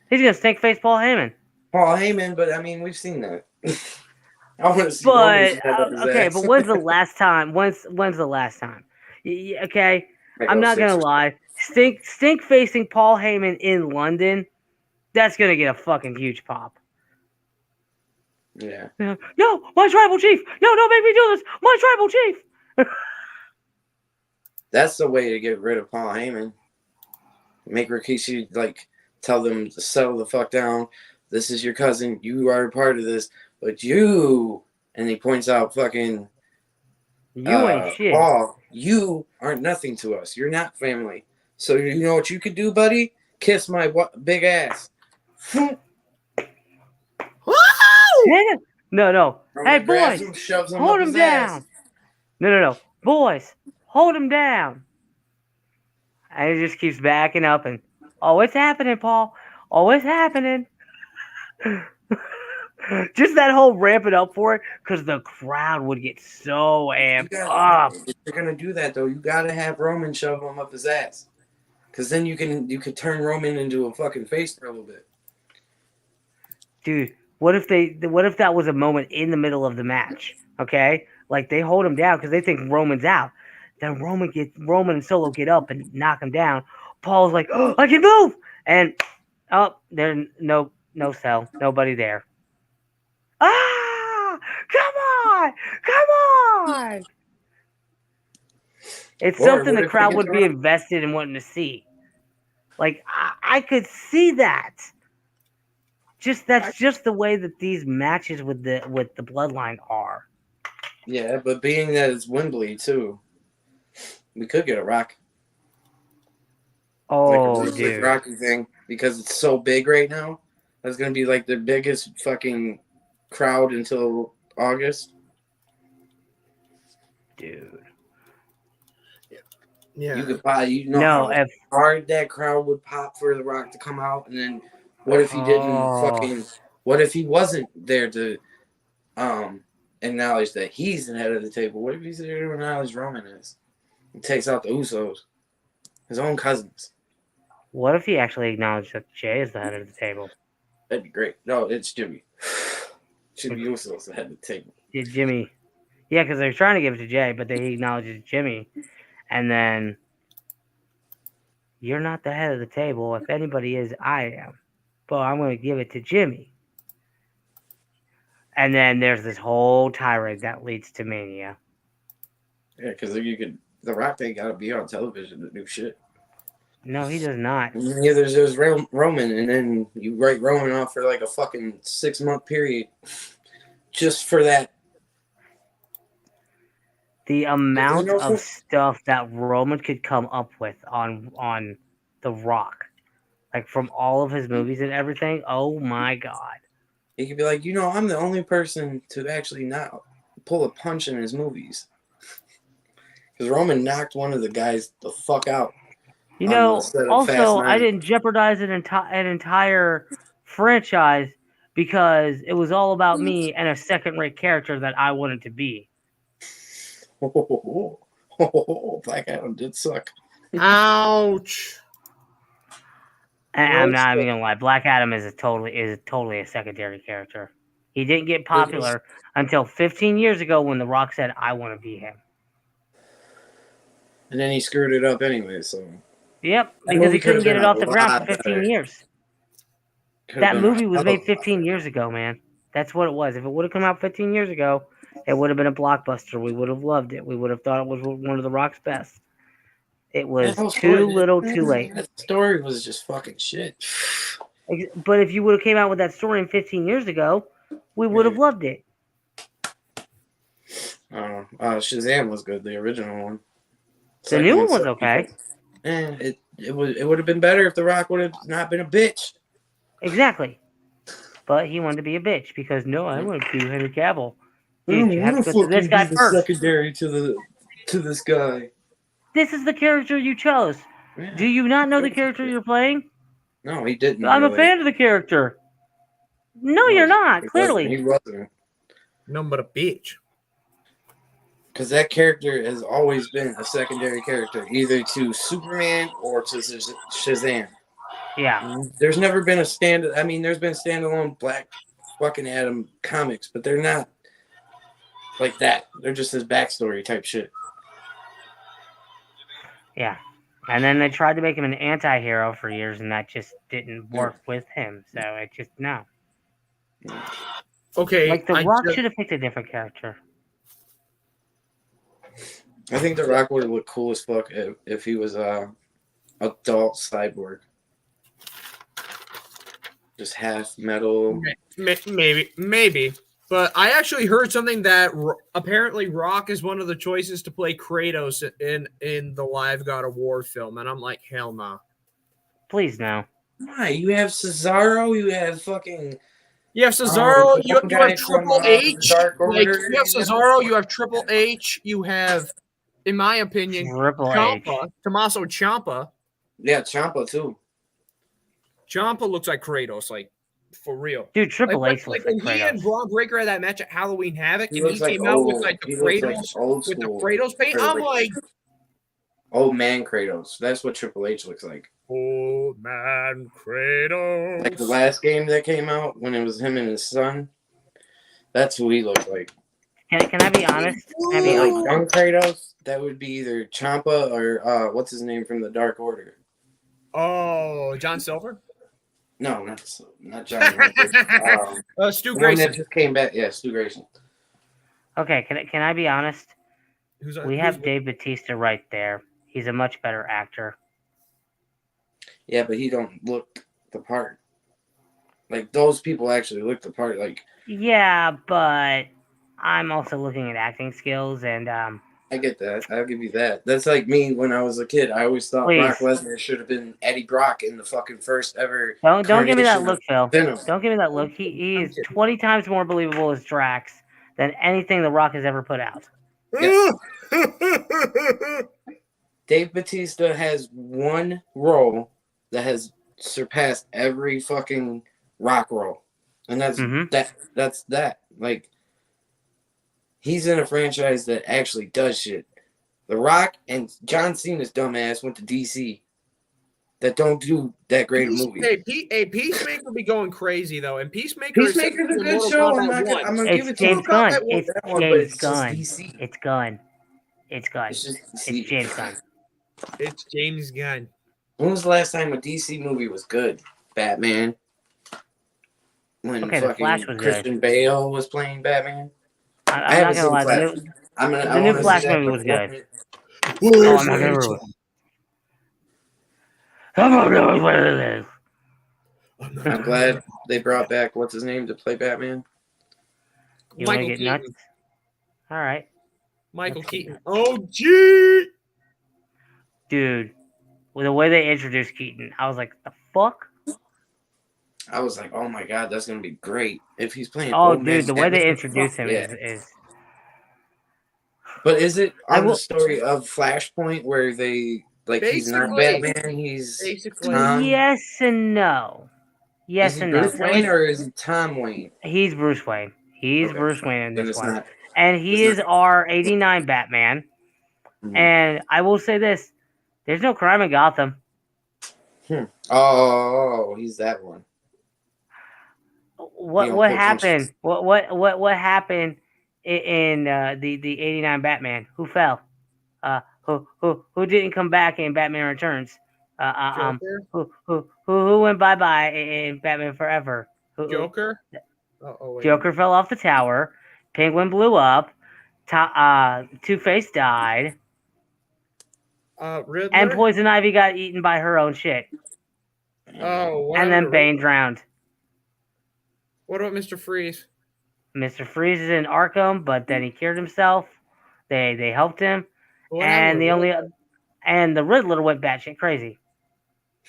He's gonna stink face Paul Heyman. Paul Heyman, but I mean, we've seen that. I want to see. But okay, but when's the last time? When's the last time? Okay, I'm not gonna lie. Stink facing Paul Heyman in London, that's gonna get a fucking huge pop. Yeah. No, my tribal chief. No, don't make me do this. My tribal chief. That's the way to get rid of Paul Heyman. Make Rikishi tell them to settle the fuck down. This is your cousin. You are a part of this, but you, and he points out fucking you ain't shit. Paul, you aren't nothing to us. You're not family. So you know what you could do, buddy? Kiss my big ass. No. Hey, boys, hold him down. No. Boys, hold him down. And he just keeps backing up and, oh, it's happening, Paul. Oh, it's happening. Just that whole ramp it up for it, because the crowd would get so amped up. If you're gonna do that though, you gotta have Roman shove him up his ass, because then you can turn Roman into a fucking face for a little bit. Dude, what if that was a moment in the middle of the match? Okay, like they hold him down because they think Roman's out. Then Roman and Solo get up and knock him down. Paul's like, oh, I can move, and Oh, there's no cell. Nobody there. Ah! Come on! Come on! It's Or something what the if they crowd get would the be Rock? invested in wanting to see. Like I could see that. That's just the way that these matches with the bloodline are. Yeah, but being that it's Wembley too, we could get a Rock, like a Oh, real quick dude. Rocky thing, because it's so big right now. That's gonna be like the biggest fucking crowd until August. Dude. Yeah. You could buy, you know No, how if hard that crowd would pop for the Rock to come out, and then what if he didn't oh, fucking? What if he wasn't there to acknowledge that he's the head of the table? What if he's there to acknowledge Roman is? He takes out the Usos, his own cousins. what if he actually acknowledged that Jay is the head of the table? That'd be great. No, it's Jimmy. Jimmy It's Uso's the head of the table. Jimmy. Yeah, because they're trying to give it to Jay, but they acknowledge it's Jimmy, and then you're not the head of the table. If anybody is, I am. But I'm going to give it to Jimmy. And then there's this whole tirade that leads to Mania. Yeah, because you could. The Rock ain't got to be on television to do shit. No, he does not. Yeah, there's Roman, and then you write Roman off for like a fucking 6-month period just for that. The amount No, of stuff that Roman could come up with on The Rock, like from all of his movies and everything. Oh my god! he could be like, I'm the only person to actually not pull a punch in his movies. Because Roman knocked one of the guys the fuck out You on the know, set of Fast also I 9. didn't jeopardize an entire franchise because it was all about me and a second-rate character that I wanted to be. Black Adam did suck. Ouch. And I'm Roast not even it. gonna lie, Black Adam is totally a secondary character. He didn't get popular until 15 years ago when The Rock said, "I want to be him." And then he screwed it up anyway, so. Yep, That because movie he could couldn't have get been it a off the ground for lot 15 better. years. Could have That been movie a was hell made of a lot 15 better. years ago, man. That's what it was. If it would have come out 15 years ago, it would have been a blockbuster. We would have loved it. We would have thought it was one of The Rock's best. It That was whole too story, little, too late. that story was just fucking shit. But if you would have came out with that story in 15 years ago, we would have loved it. Shazam was good, the original one. The new one was okay. It would have been better if The Rock would have not been a bitch. Exactly. But he wanted to be a bitch because no, I want to be Henry Cavill. I Dude, don't you have want to to go to this fucking guy be the first. secondary to this guy. This is the character you chose. Yeah. Do you not know the character you're playing? No, he didn't. I'm a really. fan of the character. No, you're not. He Clearly. wasn't. Nothing but a bitch. Because that character has always been a secondary character, either to Superman or to Shazam. Yeah. There's never been there's been standalone Black fucking Adam comics, but they're not like that. They're just his backstory type shit. Yeah. And then they tried to make him an anti-hero for years, and that just didn't work with him. So it just, no. Okay. Like, The Rock should have picked a different character. I think The Rock would have looked cool as fuck if he was a adult cyborg. Just half metal. Maybe. But I actually heard something that apparently Rock is one of the choices to play Kratos in the live God of War film, and I'm like, hell nah. Please no. Why? You have Cesaro. You have fucking. You have Cesaro. You have guy Triple from, H. Dark Like, Order. you have Cesaro. You have Triple H. You have, in my opinion, Triple H. Tommaso Ciampa. Yeah, Ciampa too. Ciampa looks like Kratos, like for real. Dude, Triple H looks like when he and Kratos. Braun Breaker had that match at Halloween Havoc, He and he looks like came out with old. like the He looks like Kratos old with the school. Kratos paint. I'm like, old man Kratos. That's what Triple H looks like. old man Kratos. Like the last game that came out when it was him and his son. That's who he looked like. Can I be honest? Can I be Like honest? young Kratos, that would be either Ciampa or what's his name from the Dark Order. Oh, John Silver. No, not Johnny Lawrence. Stu The one that Grayson. just came back. Yeah, Stu Grayson. Okay, can I be honest? We have who's Dave Bautista right there. He's a much better actor. Yeah, but he don't look the part. Like those people actually look the part. Like Yeah, but I'm also looking at acting skills and I get that. I'll give you that. That's like me when I was a kid. I always thought please Brock Lesnar should have been Eddie Brock in the fucking first ever don't give me that carnation look, of Phil. Venom. Don't give me that look. He I'm is kidding. 20 times more believable as Drax than anything The Rock has ever put out. Yes. Dave Bautista has one role that has surpassed every fucking Rock role, and that's Mhm. That's that. Like he's in a franchise that actually does shit. The Rock and John Cena's dumbass went to DC. That don't do that great a movie. Peacemaker be going crazy though, and Peacemaker Peacemaker's a is good Mortal show. Kombat I'm 1. gonna give It's it to him. James Gunn. Kombat one- It's That one, but James it's Gunn. just DC. It's Gunn. It's Gunn. It's just It's DC. James Gunn. It's James Gunn. When was the last time a DC movie was good? Batman. When Okay, The fucking Flash was good. Christian Bale was playing Batman. I I'm haven't not gonna seen lie. Flash. The I new want to Flash see that movie was before- good. Oh, I'm not gonna ruin it. I'm not gonna ruin it. I'm glad they brought back what's his name to play Batman. You want to Michael get Keaton. nuts? All right, Michael Let's get Keaton. nuts. Oh, gee. Dude. With the way they introduced Keaton, I was like, the fuck? I was like, oh my god, that's gonna be great if he's playing. Oh, old man dude, the way they Batman, introduced fuck him yeah. is. But is it I on the will. story of Flashpoint where they like he's not Basically. Batman, he's Basically. Tom? Yes and no. Is Yes he and no. Bruce Wayne or is he Tom Wayne? He's Bruce Wayne. He's Okay. Bruce Wayne in Then this it's one, not. and he it's is our '89 Batman. Mhm. And I will say this: there's no crime in Gotham. Oh, he's that one. What don't pull happened? punches. What happened in the '89 Batman? Who fell? Who didn't come back in Batman Returns? Joker. Who went bye bye in Batman Forever? Joker. Oh, wait. Joker fell off the tower. Penguin blew up. Two-Face died. Riddler. And Poison Ivy got eaten by her own shit. Oh, what And happened then to Bane Riddler? drowned. What about Mr. Freeze? Mr. Freeze is in Arkham, but then he cured himself. They helped him. What happened And with the Riddler went batshit crazy.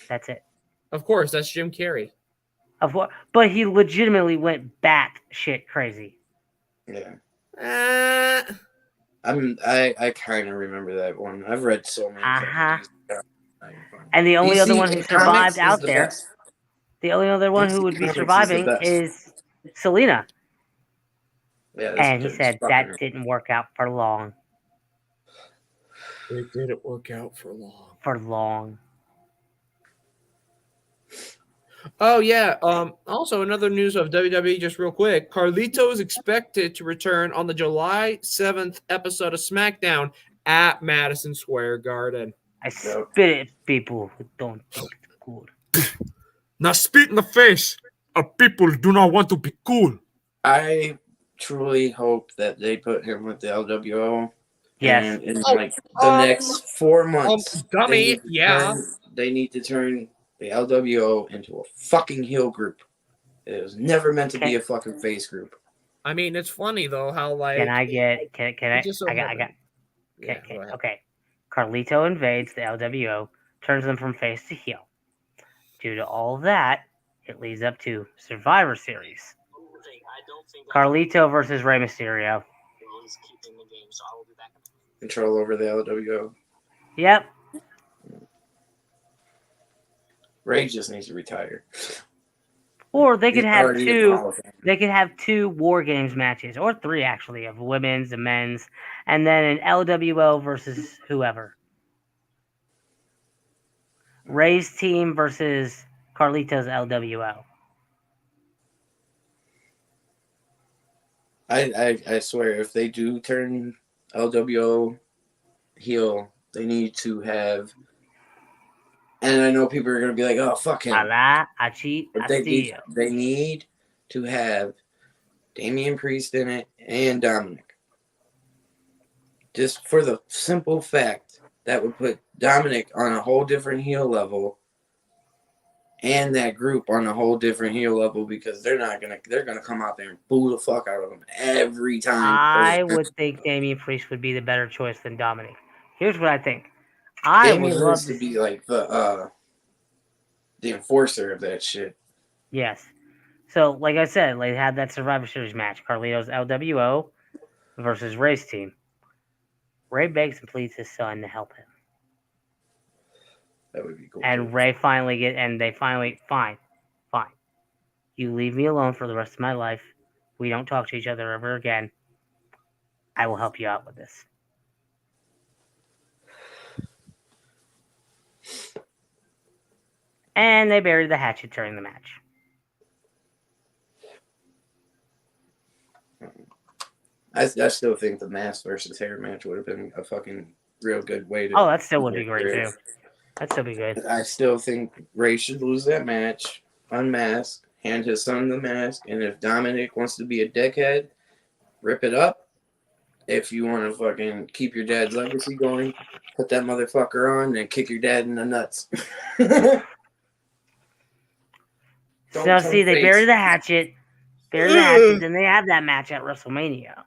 That's it. Of course, that's Jim Carrey. But he legitimately went batshit crazy. Yeah. Uh, I kind of remember that one. I've read so many. Uh-huh. fucking And the only DC other one who in comics survived is out the there, best. the only other one who DC would be Comics is the surviving best. is Selena. Yeah, that's And he just said fucking- that didn't work out for long. it didn't work out for long. For long. Oh yeah. Also, another news of WWE, just real quick. Carlito is expected to return on the July 7th episode of SmackDown at Madison Square Garden. I spit at people who don't think it's cool. Now spit in the face of people who do not want to be cool. I truly hope that they put him with the LWO. Yes. And in Oh, like the next 4 months, dummy, they need to turn the LWO into a fucking heel group. It was never meant to be a fucking face group. I mean, it's funny though how like Can I get? Can I? just so I got. happened. Yeah, Okay. go ahead. Okay. Carlito invades the LWO, turns them from face to heel. Due to all of that, it leads up to Survivor Series. Carlito versus Rey Mysterio. Control over the LWO. Yep. Ray just needs to retire. Or they could He's have already in the Hall two. of Fame. They could have 2 War Games matches, or 3 actually, of women's and men's, and then an LWO versus whoever. Ray's team versus Carlito's LWO. I swear, if they do turn LWO heel, they need to have And I know people are going to be like, oh, fuck him. I lie, I cheat, But I they steal. need to have Damian Priest in it and Dominic. Just for the simple fact that would put Dominic on a whole different heel level and that group on a whole different heel level because they're gonna come out there and boo the fuck out of them every time. I would think Damian Priest would be the better choice than Dominic. Here's what I think. I would Damian love needs to to be like the enforcer of that shit. Yes. So, like I said, they had that Survivor Series match. Carlito's LWO versus Ray's team. Ray begs and pleads his son to help him. That would be cool. And Ray fine. You leave me alone for the rest of my life. We don't talk to each other ever again. I will help you out with this. And they buried the hatchet during the match. I still think the mask versus hair match would have been a fucking real good way to. Oh, that still would be great too. That'd still be good. I still think Ray should lose that match, unmask, hand his son the mask, and if Dominic wants to be a dickhead, rip it up. If you want to fucking keep your dad's legacy going, put that motherfucker on and kick your dad in the nuts. So see, they bury the hatchet, then they have that match at WrestleMania.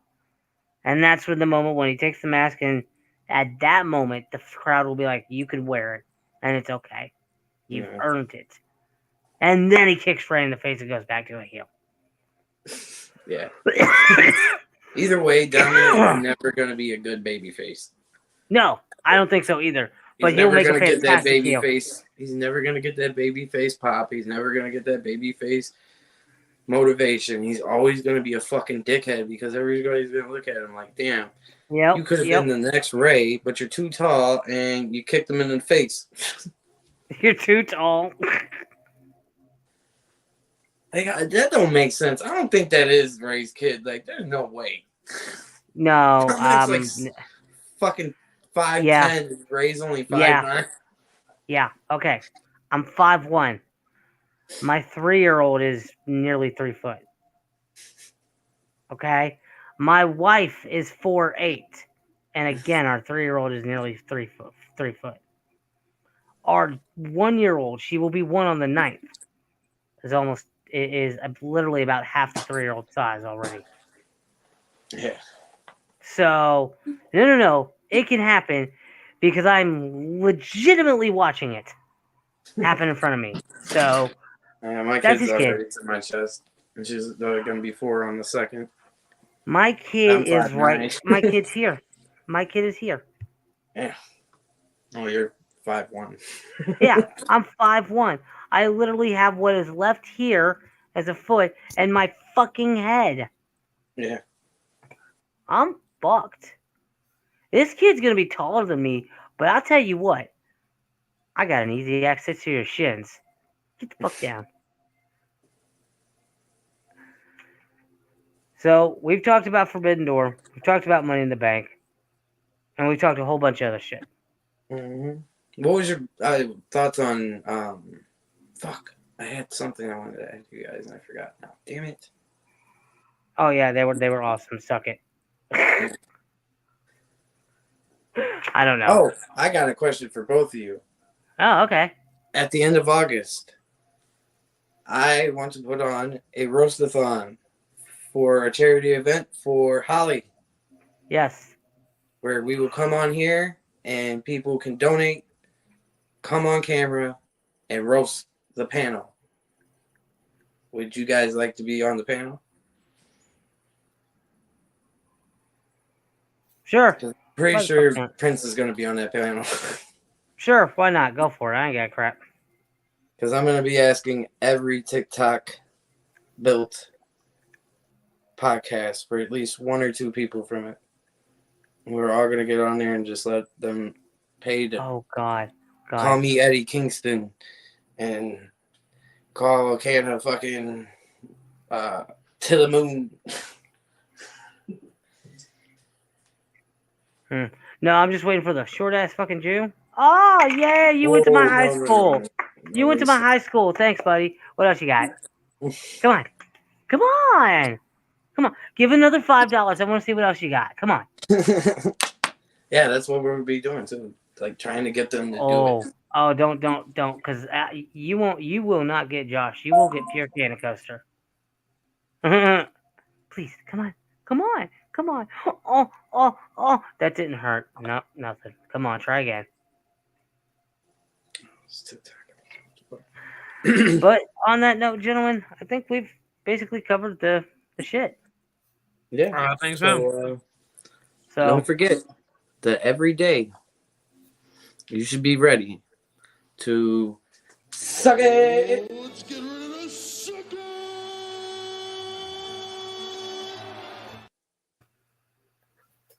And that's when the moment when he takes the mask, and at that moment, the crowd will be like, you can wear it, and it's okay. You've earned it. And then he kicks Ray in the face and goes back to a heel. Yeah. Either way, Dominic is never going to be a good babyface. No, I don't think so either. But he'll make a fantastic heel. He's never going to get that baby face pop. He's never going to get that baby face motivation. He's always going to be a fucking dickhead because everybody's going to look at him like, damn, you could have been the next Ray, but you're too tall and you kicked him in the face. You're too tall. That don't make sense. I don't think that is Ray's kid. Like, there's no way. No. Dominic's fucking 5'10". Ray's only 5'9". Yeah, okay. I'm 5'1". My 3-year-old is nearly 3 foot. Okay? My wife is 4'8". And again, our 3-year-old is nearly 3 foot. Our 1-year-old, she will be 1 on the 9th. Is literally about half the 3-year-old size already. Yeah. So, no. It can happen because I'm legitimately watching it happen in front of me. So, my that's kid's his kid. already to my chest. And she's going to be 4 on the 2nd. My kid is 5'9". right. My kid's here. My kid is here. Yeah. Oh, you're 5'1". Yeah, I'm 5'1". I literally have what is left here as a foot and my fucking head. Yeah. I'm fucked. This kid's gonna be taller than me, but I'll tell you what. I got an easy access to your shins. Get the fuck down. So, we've talked about Forbidden Door. We've talked about Money in the Bank. And we've talked a whole bunch of other shit. Mm-hmm. What was your thoughts on fuck, I had something I wanted to ask you guys and I forgot now. Damn it. Oh yeah, they were awesome. Suck it. I don't know. Oh, I got a question for both of you. Oh, okay. At the end of August, I want to put on a roast-a-thon for a charity event for Holly. Yes. Where we will come on here and people can donate, come on camera, and roast the panel. Would you guys like to be on the panel? Sure. Pretty sure Prince is going to be on that panel. Sure, why not? Go for it. I ain't got crap. Because I'm going to be asking every TikTok built podcast for at least 1 or 2 people from it. We're all going to get on there and just let them pay to Oh, God. call me Eddie Kingston and call Canada fucking to the moon. No, I'm just waiting for the short-ass fucking Jew. Oh, yeah, you went to my Oh, high no, school. no. You went to my high school. Thanks, buddy. What else you got? Come on. Come on. Come on. Give another $5. I want to see what else you got. Come on. Yeah, that's what we'll be doing too. Like trying to get them to do Oh, it. oh, don't, because you won't. You will not get Josh. You will get pure Cannon Coaster. Please, come on, come on, come on. Oh, oh, oh, that didn't hurt. No, nothing. Come on, try again. But on that note, gentlemen, I think we've basically covered the shit. Yeah. I think so. So Don't forget that every day you should be ready to suck it.